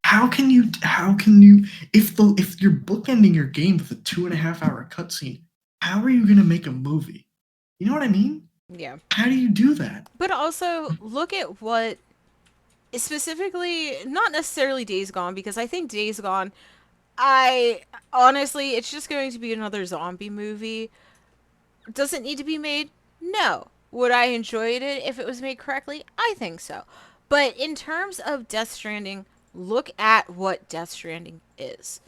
how can you if you're bookending your game with a 2.5 hour cutscene, how are you gonna make a movie? You know what I mean? Yeah. How do you do that? But also, look at what, specifically, not necessarily Days Gone, because I think Days Gone, honestly, it's just going to be another zombie movie. Does it need to be made? No. Would I enjoy it if it was made correctly? I think so. But in terms of Death Stranding, look at what Death Stranding is.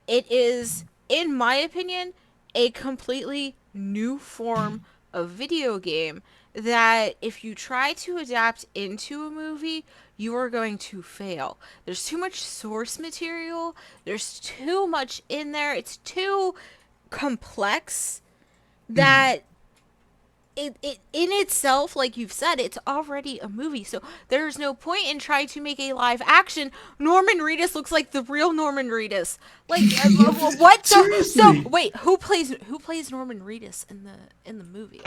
It is, in my opinion, a completely new form of video game that if you try to adapt into a movie, you are going to fail. There's too much source material, there's too much in there, it's too complex that it in itself, like you've said, it's already a movie. So there's no point in trying to make a live action. Norman Reedus looks like the real Norman Reedus. Like what? So Seriously. wait, who plays Norman Reedus in the movie?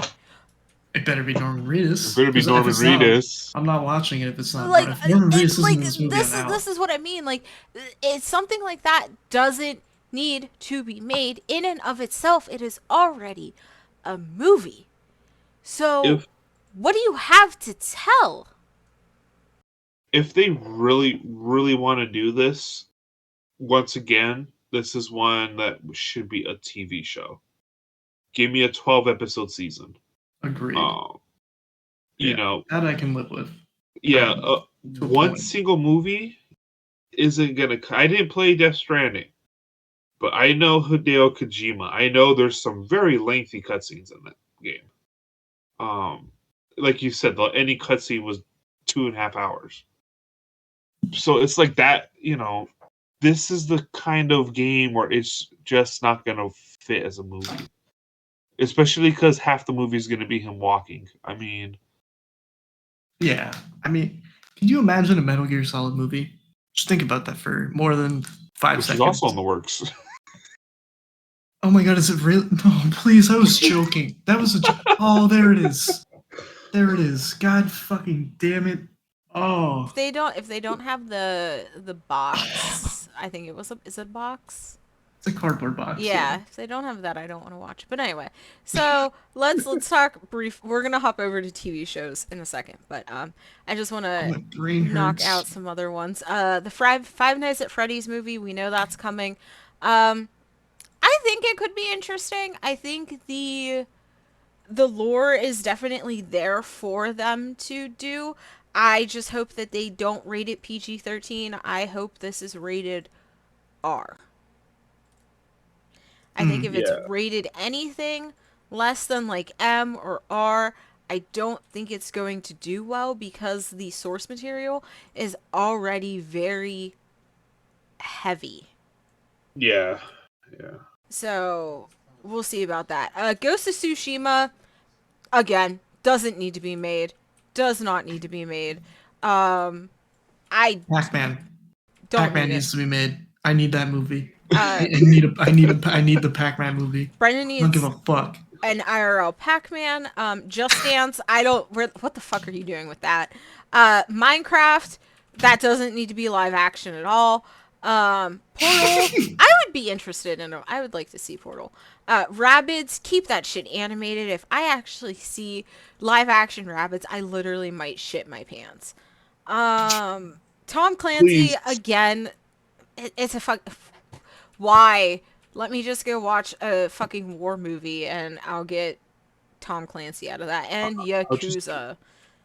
It better be Norman Reedus. It better be 'Cause if Norman it's not, Reedus. I'm not watching it if it's not. Like If Norman Reedus isn't like in this movie, I'm out. this is what I mean. Like it's something like that doesn't need to be made in and of itself. It is already a movie. So If what do you have to tell? if they really really want to do this, once again, this is one that should be a TV show. Give me a 12 episode season. Agreed. You Yeah, know, that I can live with. yeah, To a one point. single movie isn't gonna. I didn't play Death Stranding, but I know Hideo Kojima. I know there's some very lengthy cutscenes in that game. Like you said, any cutscene was 2.5 hours. So it's like that. This is the kind of game where it's just not gonna fit as a movie, especially because half the movie is gonna be him walking. I mean, Yeah, I mean, can you imagine a Metal Gear Solid movie? Just think about that for more than 5 which is seconds. also in the works. Oh my god, is it real? No, please, I was joking. That was a joke. Oh, there it is. There it is. God fucking damn it. Oh. If they don't have the box, I think is it a box? It's a cardboard box. Yeah, if they don't have that, I don't want to watch it. But anyway, so let's talk brief. We're gonna hop over to TV shows in a second, but I just want Oh, my to brain knock hurts. out some other ones. The Five Nights at Freddy's movie, we know that's coming. I think it could be interesting. I think the lore is definitely there for them to do. I just hope that they don't rate it PG-13. I hope this is rated R. I think if it's Yeah. rated anything less than like M or R, I don't think it's going to do well because the source material is already very heavy. Yeah. So we'll see about that. Ghost of Tsushima, again, doesn't need to be made. Does not need to be made. I Pac-Man. don't Pac-Man need needs it. to be made. I need that movie. I need the Pac-Man movie. Brennan I don't give needs a fuck. an IRL Pac-Man. Just Dance. What the fuck are you doing with that? Minecraft. That doesn't need to be live action at all. Portal, I would be interested in. I would like to see Portal. Rabbids, keep that shit animated. If I actually see live action Rabbids, I literally might shit my pants. Tom Clancy Please. again. It's a fuck. Why? Let me just go watch a fucking war movie and I'll get Tom Clancy out of that. And I'll just. Yakuza.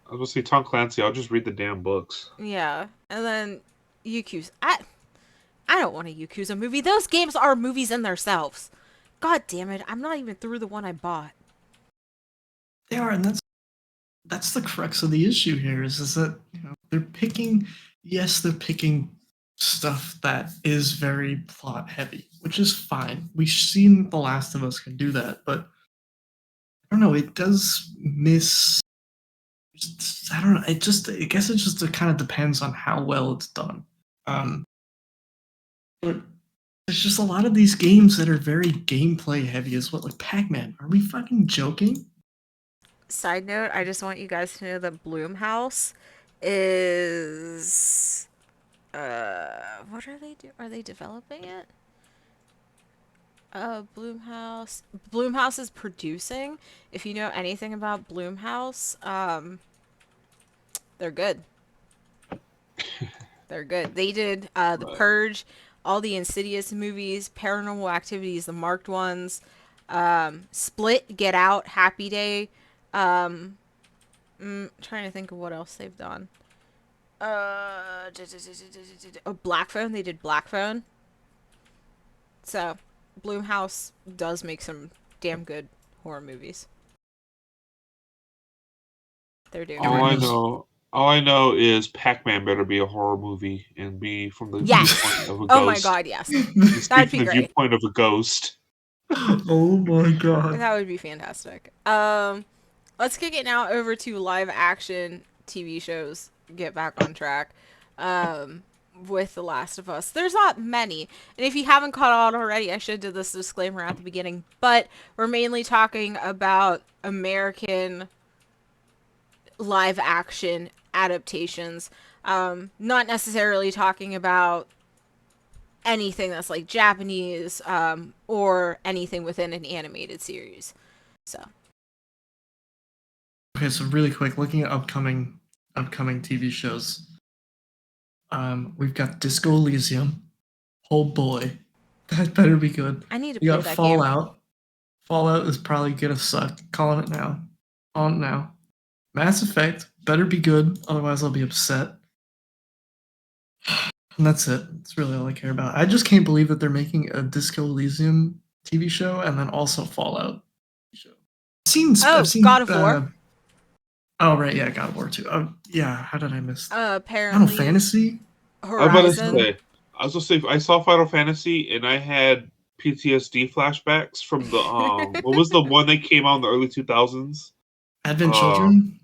I was gonna say Tom Clancy. I'll just read the damn books. Yeah. And then Yakuza. I don't want a Yakuza movie. Those games are movies in themselves. God damn it. I'm not even through the one I bought. They are, and that's the crux of the issue here. Is that they're picking. Yes, they're picking stuff that is very plot heavy, which is fine. We've seen The Last of Us can do that, but I don't know. It does miss. I don't know. I guess it just kind of depends on how well it's done. But there's just a lot of these games that are very gameplay heavy as well. Like Pac-Man. Are we fucking joking? Side note, I just want you guys to know that Bloomhouse is what are they do? Are they developing it? Bloomhouse is producing. If you know anything about Bloomhouse, they're good. They're good. They did The Purge, all the Insidious movies, Paranormal Activities, the marked ones, Split, Get Out, Happy Day. Trying to think of what else they've done. Black Phone. They did Black Phone. So, Bloomhouse does make some damn good horror movies. They're doing Everyone great. knows. All I know is Pac-Man better be a horror movie and be from the Yes. viewpoint of a Oh my ghost. god, yes. Speak That'd from be the great. viewpoint of a ghost. Oh my god. That would be fantastic. Let's kick it now over to live action TV shows. Get back on track. With The Last of Us. There's not many. And if you haven't caught on already, I should have did this disclaimer at the beginning. But we're mainly talking about American live action adaptations. Not necessarily talking about anything that's like Japanese or anything within an animated series. So Okay, so really quick, looking at upcoming TV shows. We've got Disco Elysium. Oh boy, that better be good. I need to We play got that game. Fallout. Fallout is probably gonna suck. Calling it now. On it now. Mass Effect better be good, otherwise I'll be upset. And that's it. That's really all I care about. I just can't believe that they're making a Disco Elysium TV show and then also Fallout show. I've Oh, seen. God of War. Oh right, yeah, God of War 2. Yeah, how did I miss? Final Apparently Fantasy. I was about to Horizon. say. I was gonna say I saw Final Fantasy and I had PTSD flashbacks from the what was the one that came out in the early 2000s? Advent Children.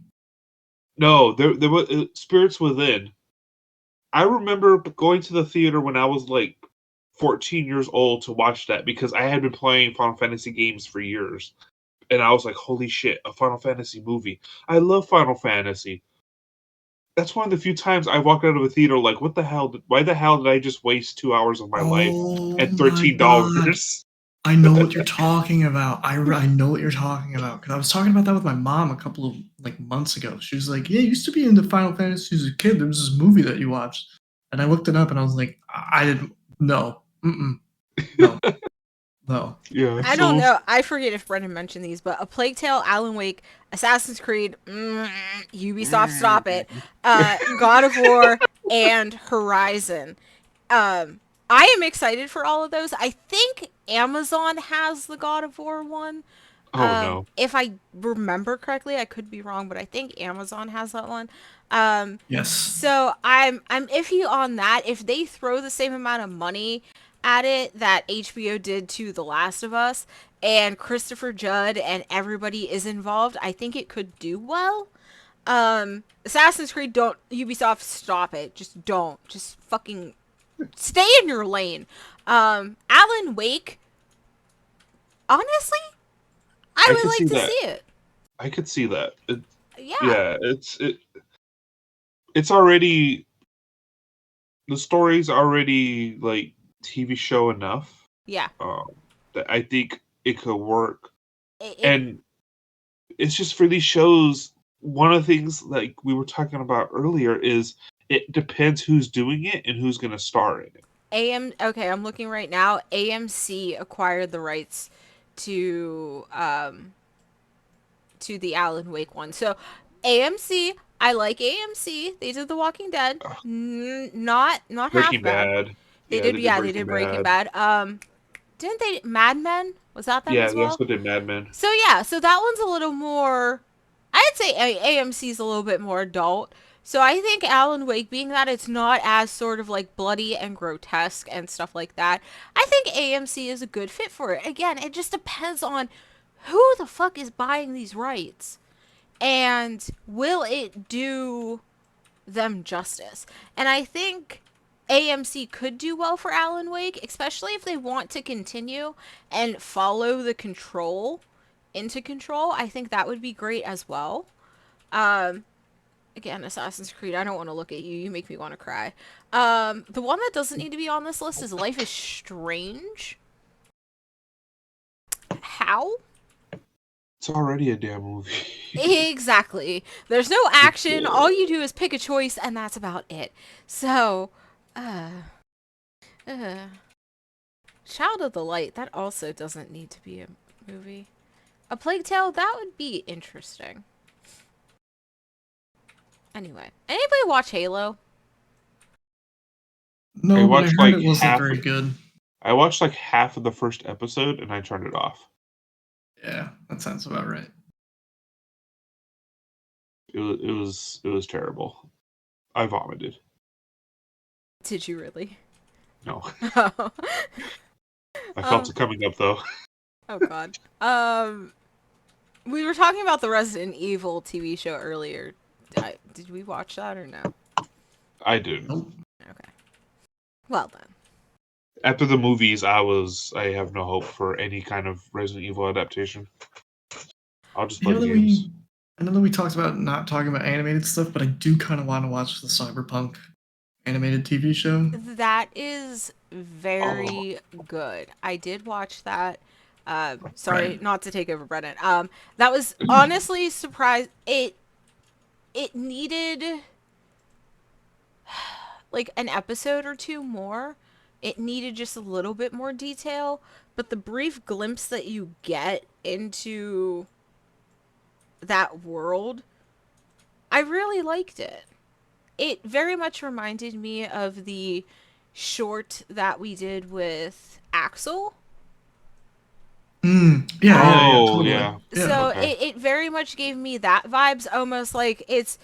No, there was Spirits Within. I remember going to the theater when I was like 14 years old to watch that because I had been playing Final Fantasy games for years. And I was like, holy shit, a Final Fantasy movie. I love Final Fantasy. That's one of the few times I walked out of a theater like, what the hell? Why the hell did I just waste 2 hours of my life Oh at my $13? god. I know what you're talking about. I know what you're talking about because I was talking about that with my mom a couple of like months ago. She was like, "Yeah, you used to be into Final Fantasy as a kid. There was this movie that you watched," and I looked it up and I was like, "I didn't. No, no, no." Yeah, I don't so know. I forget if Brennan mentioned these, but A Plague Tale, Alan Wake, Assassin's Creed, Ubisoft, stop it. God of War, and Horizon. I am excited for all of those. I think Amazon has the God of War one. oh no. If I remember correctly, I could be wrong, but I think Amazon has that one. Yes. So I'm iffy on that. If they throw the same amount of money at it that HBO did to The Last of Us, and Christopher Judd and everybody is involved, I think it could do well. Assassin's Creed, don't Ubisoft, stop it. Just don't. Just fucking stay in your lane. Alan Wake, honestly, I I would could see like to that. see it. I could see that. Yeah. Yeah, it's already the story's already like TV show enough. Yeah. That I think it could work. It And it's just for these shows, one of the things like we were talking about earlier is it depends who's doing it and who's going to star in it. Okay, I'm looking right now. AMC acquired the rights to the Alan Wake one. So AMC, I like AMC. They did The Walking Dead. Not half Breaking bad. Bad. They Yeah, did they did they Breaking did Breaking Bad. Bad. Didn't they Mad Men? Was that them Yeah, as they well? also did Mad Men. So yeah, so that one's a little more, I'd say AMC's a little bit more adult. So I think Alan Wake, being that it's not as sort of like bloody and grotesque and stuff like that, I think AMC is a good fit for it. Again, it just depends on who the fuck is buying these rights and will it do them justice. And I think AMC could do well for Alan Wake, especially if they want to continue and follow the control into Control. I think that would be great as well. Again, Assassin's Creed, I don't want to look at you. You make me want to cry. The one that doesn't need to be on this list is Life is Strange. How? It's already a damn movie. Exactly. There's no action. All you do is pick a choice, and that's about it. So, uh, Child of the Light, that also doesn't need to be a movie. A Plague Tale, that would be interesting. Anyway, anybody watch Halo? No, I but I watched heard like it wasn't half. very good. I watched like half of the first episode and I turned it off. Yeah, that sounds about right. It was terrible. I vomited. Did you really? No, Oh. I felt it coming up though. Oh god. We were talking about the Resident Evil TV show earlier. Did we watch that or no? I didn't. Nope. Okay. Well then. After the movies, I have no hope for any kind of Resident Evil adaptation. I'll just I play know the that games. we talked about not talking about animated stuff, but I do kind of want to watch the Cyberpunk animated TV show. That is very good. I did watch that. Sorry, Right. not to take over Brennan. That was honestly surprised. It needed like an episode or two more. It needed just a little bit more detail, but the brief glimpse that you get into that world, I really liked it. It very much reminded me of the short that we did with Axel. Yeah, Oh totally. yeah. So Okay. it very much gave me that vibes, almost like it's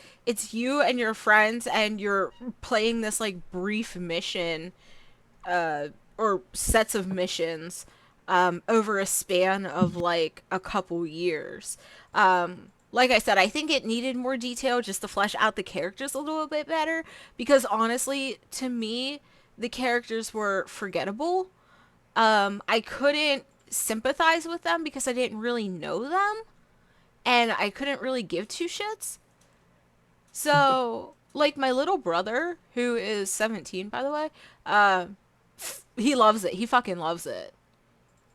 you and your friends and you're playing this like brief mission or sets of missions over a span of like a couple years. Like I said, I think it needed more detail just to flesh out the characters a little bit better, because honestly, to me, the characters were forgettable. I couldn't sympathize with them because I didn't really know them, and I couldn't really give two shits. So, like my little brother, who is 17, by the way, he loves it. He fucking loves it.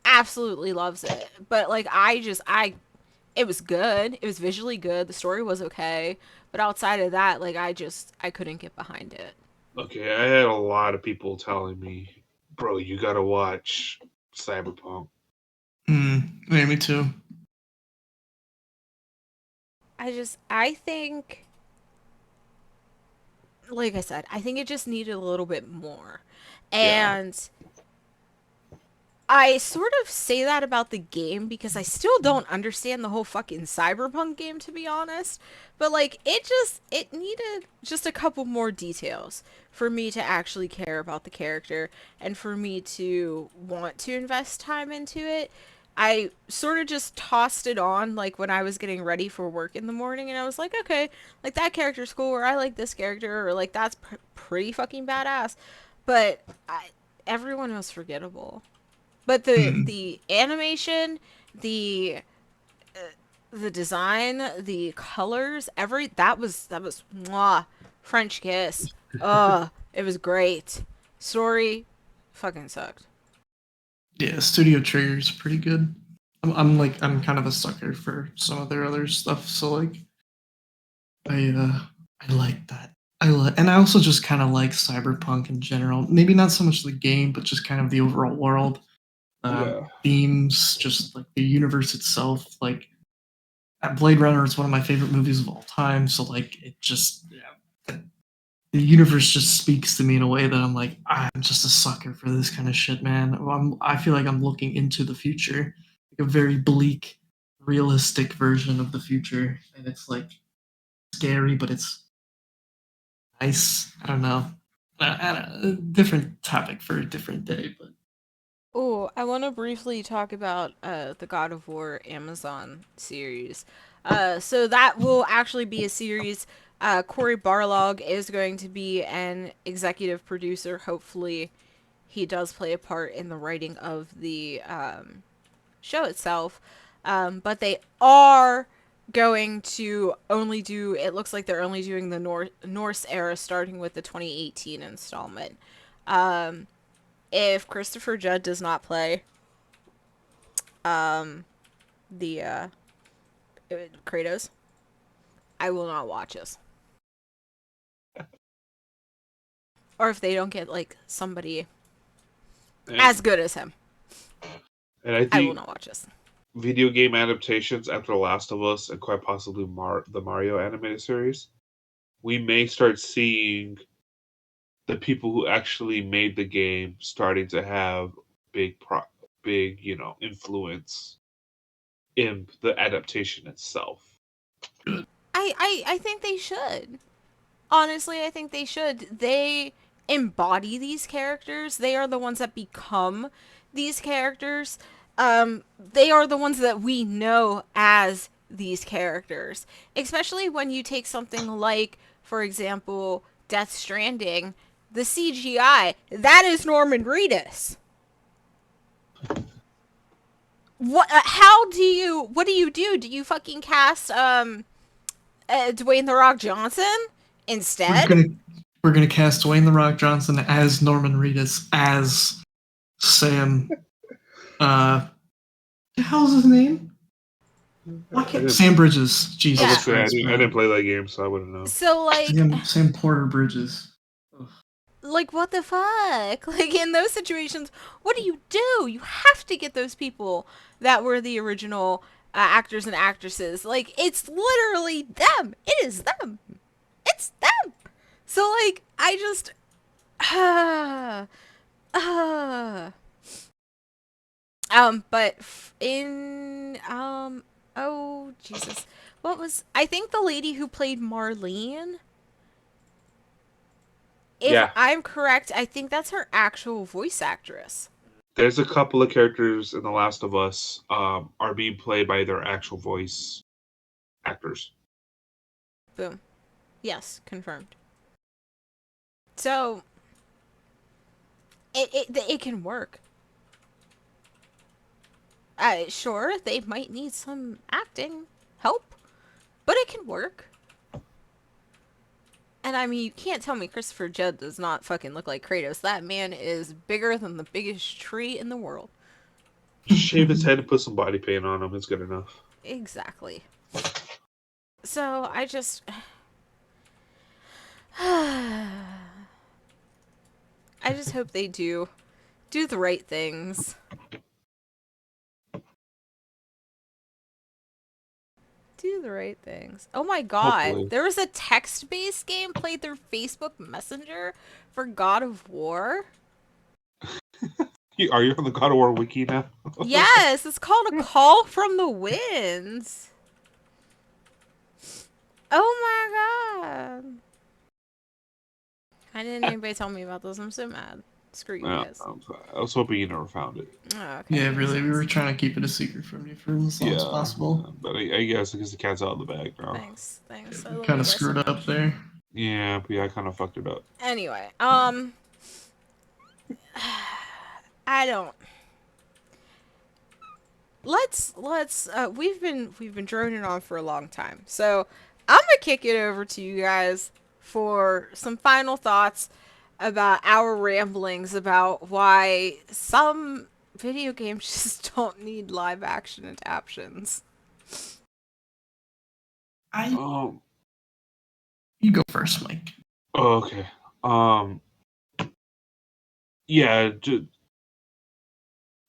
Absolutely loves it. But like it was good. It was visually good. The story was okay. But outside of that, like I couldn't get behind it. Okay, I had a lot of people telling me, bro, you gotta watch Cyberpunk. Yeah, me too. I think, like I said, I think it just needed a little bit more. Yeah. And I sort of say that about the game because I still don't understand the whole fucking Cyberpunk game, to be honest. But like it needed just a couple more details for me to actually care about the character and for me to want to invest time into it. I sort of just tossed it on like when I was getting ready for work in the morning, and I was like, okay, like that character's cool, or I like this character, or like that's pretty fucking badass. But everyone was forgettable. But the animation, the the design, the colors, that was mwah, French kiss. It was great. Story fucking sucked. Yeah, Studio Trigger's pretty good. I'm kind of a sucker for some of their other stuff, so like I like that. And I also just kind of like cyberpunk in general. Maybe not so much the game, but just kind of the overall world, Yeah. themes, just like the universe itself. Like Blade Runner is one of my favorite movies of all time. So like it just the universe just speaks to me in a way that I'm like, I'm just a sucker for this kind of shit, man. I feel like I'm looking into the future, like a very bleak, realistic version of the future, and it's like scary, but it's nice. I don't know. Different topic for a different day, but Oh, I want to briefly talk about the God of War Amazon series. So that will actually be a series. Corey Barlog is going to be an executive producer. Hopefully, he does play a part in the writing of the show itself. But they are going to only do, it looks like they're only doing the Norse era, starting with the 2018 installment. If Christopher Judd does not play the Kratos, I will not watch this. Or if they don't get like somebody as good as him, And I I will think not watch this. video game adaptations after The Last of Us and quite possibly the Mario animated series, we may start seeing the people who actually made the game starting to have big, influence in the adaptation itself. I think they should. Honestly, I think they should. They embody these characters. They are the ones that become these characters. They are the ones that we know as these characters. Especially when you take something like, for example, Death Stranding, the CGI, that is Norman Reedus. What what do you do? Do you fucking cast Dwayne the Rock Johnson we're instead? gonna we're gonna cast Dwayne the Rock Johnson as Norman Reedus as Sam. The hell's his name? Sam Bridges. I was Yeah. Jesus say Christ, I didn't man. play that game, so I wouldn't know. So like Sam Porter Bridges. Ugh. like what the fuck? Like in those situations, what do? You have to get those people that were the original actors and actresses. Like it's literally them. It is them. It's them. So like I just uh, but in oh Jesus. What was I think the lady who played Marlene, if Yeah, I'm correct, I think that's her actual voice actress. there's a couple of characters in The Last of Us are being played by their actual voice actors. Boom. Yes, confirmed. So it can work. Sure, they might need some acting help, but it can work. And I mean, you can't tell me Christopher Judd does not fucking look like Kratos. That man is bigger than the biggest tree in the world. Just shave his head and put some body paint on him. It's good enough. Exactly. So I just I just hope they do the right things. Do the right things. Oh my god. Hopefully. There was a text-based game played through Facebook Messenger for God of War. Are you on the God of War wiki now? Yes, it's called A Call from the Winds. Oh my god. Why didn't anybody tell me about this? I'm so mad. Screw you guys. I was hoping you never found it. Oh, okay. Yeah, makes really. We sense. were trying to keep it a secret from you for as long as possible. But I guess because the cat's out of the bag now. Thanks. I love Kind you of guys so screwed much. up there. Yeah, I kind of fucked it up. Anyway, I don't. Let's we've been droning on for a long time. So, I'm going to kick it over to you guys for some final thoughts. about our ramblings about why some video games just don't need live action adaptations. Um. You go first, Mike. Oh, okay. Yeah.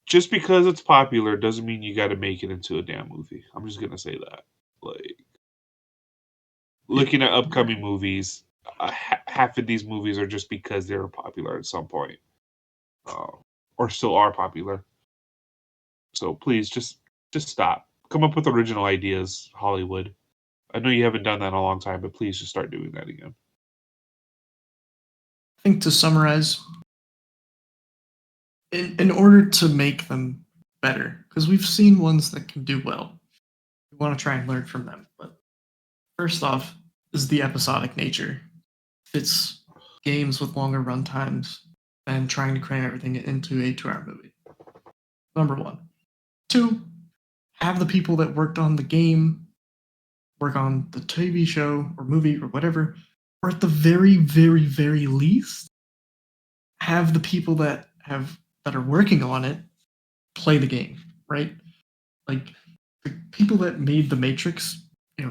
Just because it's popular doesn't mean you got to make it into a damn movie. I'm just gonna say that. Like, looking at upcoming movies, half of these movies are just because they were popular at some point, uh, or still are popular. So please, just stop. Come up with original ideas, Hollywood. I know you haven't done that in a long time, but please just start doing that again. I think to summarize, in order to make them better, because we've seen ones that can do well, we want to try and learn from them. But first off is the episodic nature. It's games with longer run times and trying to cram everything into a 2-hour movie. Number one. Two, have the people that worked on the game work on the TV show or movie or whatever, or at the very, very, very least, have the people that are working on it play the game, right? Like the people that made the Matrix,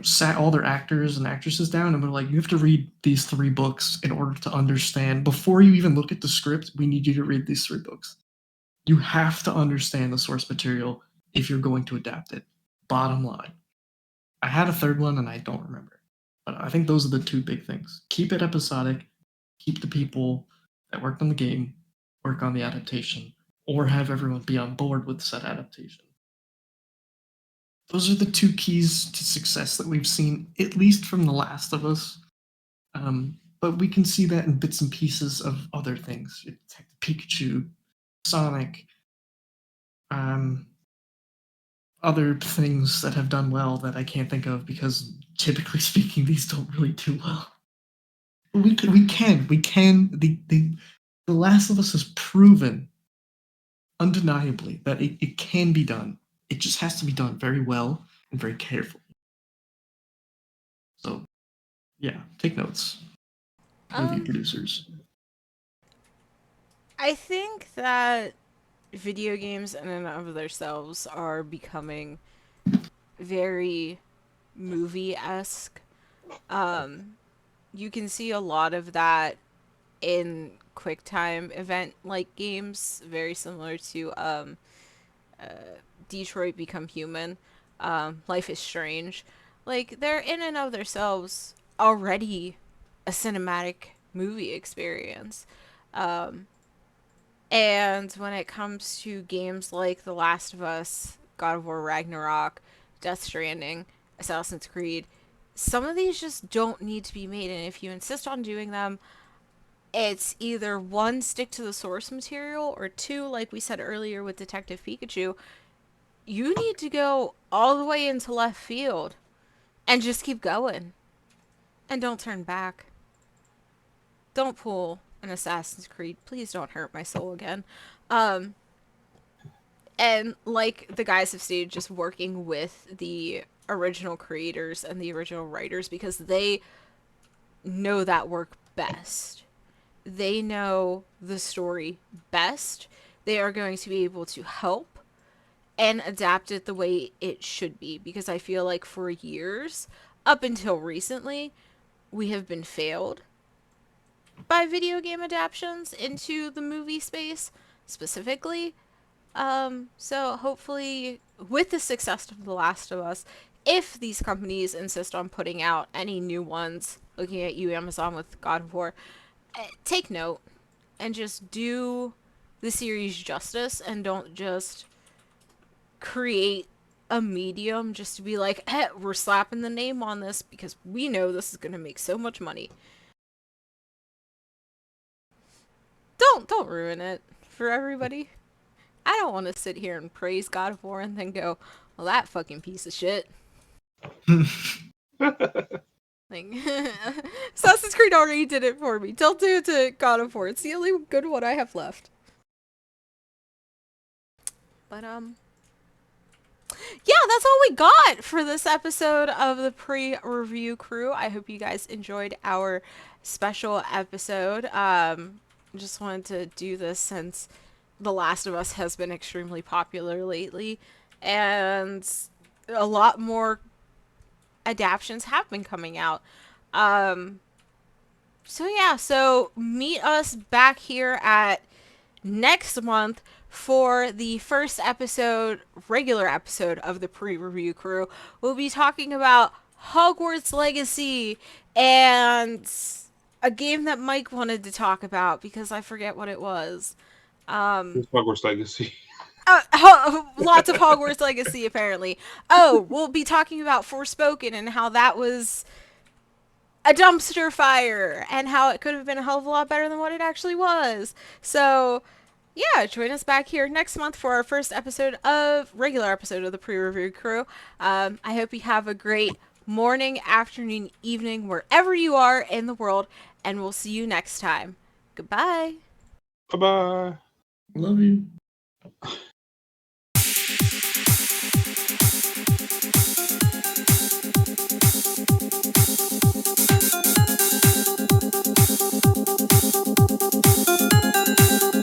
sat all their actors and actresses down and were like, you have to read these 3 books in order to understand. Before you even look at the script, we need you to read these 3 books. You have to understand the source material if you're going to adapt it. Bottom line. I had a third one and I don't remember. But I think those are the 2 big things. Keep it episodic, keep the people that worked on the game work on the adaptation, or have everyone be on board with said adaptation. Those are the 2 keys to success that we've seen, at least from The Last of Us. But we can see that in bits and pieces of other things. Detective Pikachu, Sonic, other things that have done well that I can't think of because, typically speaking, these don't really do well. But we can. The Last of Us has proven undeniably that it can be done. It just has to be done very well and very carefully. So, yeah, take notes, movie producers. I think that video games in and of themselves are becoming very movie-esque. You can see a lot of that in QuickTime event-like games, very similar to Detroit Become Human, Life is Strange. Like, they're in and of themselves already a cinematic movie experience. And when it comes to games like The Last of Us, God of War Ragnarok, Death Stranding, Assassin's Creed, some of these just don't need to be made. And if you insist on doing them, it's either one, stick to the source material, or two, like we said earlier with Detective Pikachu, you need to go all the way into left field and just keep going. And don't turn back. Don't pull an Assassin's Creed. Please don't hurt my soul again. And like the guys have stated, just working with the original creators and the original writers because they know that work best. They know the story best. They are going to be able to help and adapt it the way it should be because I feel like for years, up until recently, we have been failed by video game adaptations into the movie space specifically. So hopefully with the success of The Last of Us, if these companies insist on putting out any new ones, looking at you, Amazon, with God of War, take note and just do the series justice and don't just create a medium just to be like, hey, we're slapping the name on this because we know this is going to make so much money. Don't ruin it for everybody. I don't want to sit here and praise God of War and then go, well, that fucking piece of shit. Like, Assassin's Creed already did it for me. Don't do it to God of War. It's the only good one I have left. But, yeah, that's all we got for this episode of the pre-review crew. I hope you guys enjoyed our special episode. just wanted to do this since The Last of Us has been extremely popular lately, and a lot more adaptations have been coming out. So yeah, so meet us back here at next month for the first episode, regular episode of the pre-review crew. We'll be talking about Hogwarts Legacy and a game that Mike wanted to talk about because I forget what it was. It's Hogwarts Legacy. Lots of Hogwarts Legacy apparently. Oh, we'll be talking about Forspoken and how that was a dumpster fire and how it could have been a hell of a lot better than what it actually was. So, yeah, join us back here next month for our first regular episode of the pre-review crew. I hope you have a great morning, afternoon, evening, wherever you are in the world, and we'll see you next time. Goodbye. Bye-bye. Love you.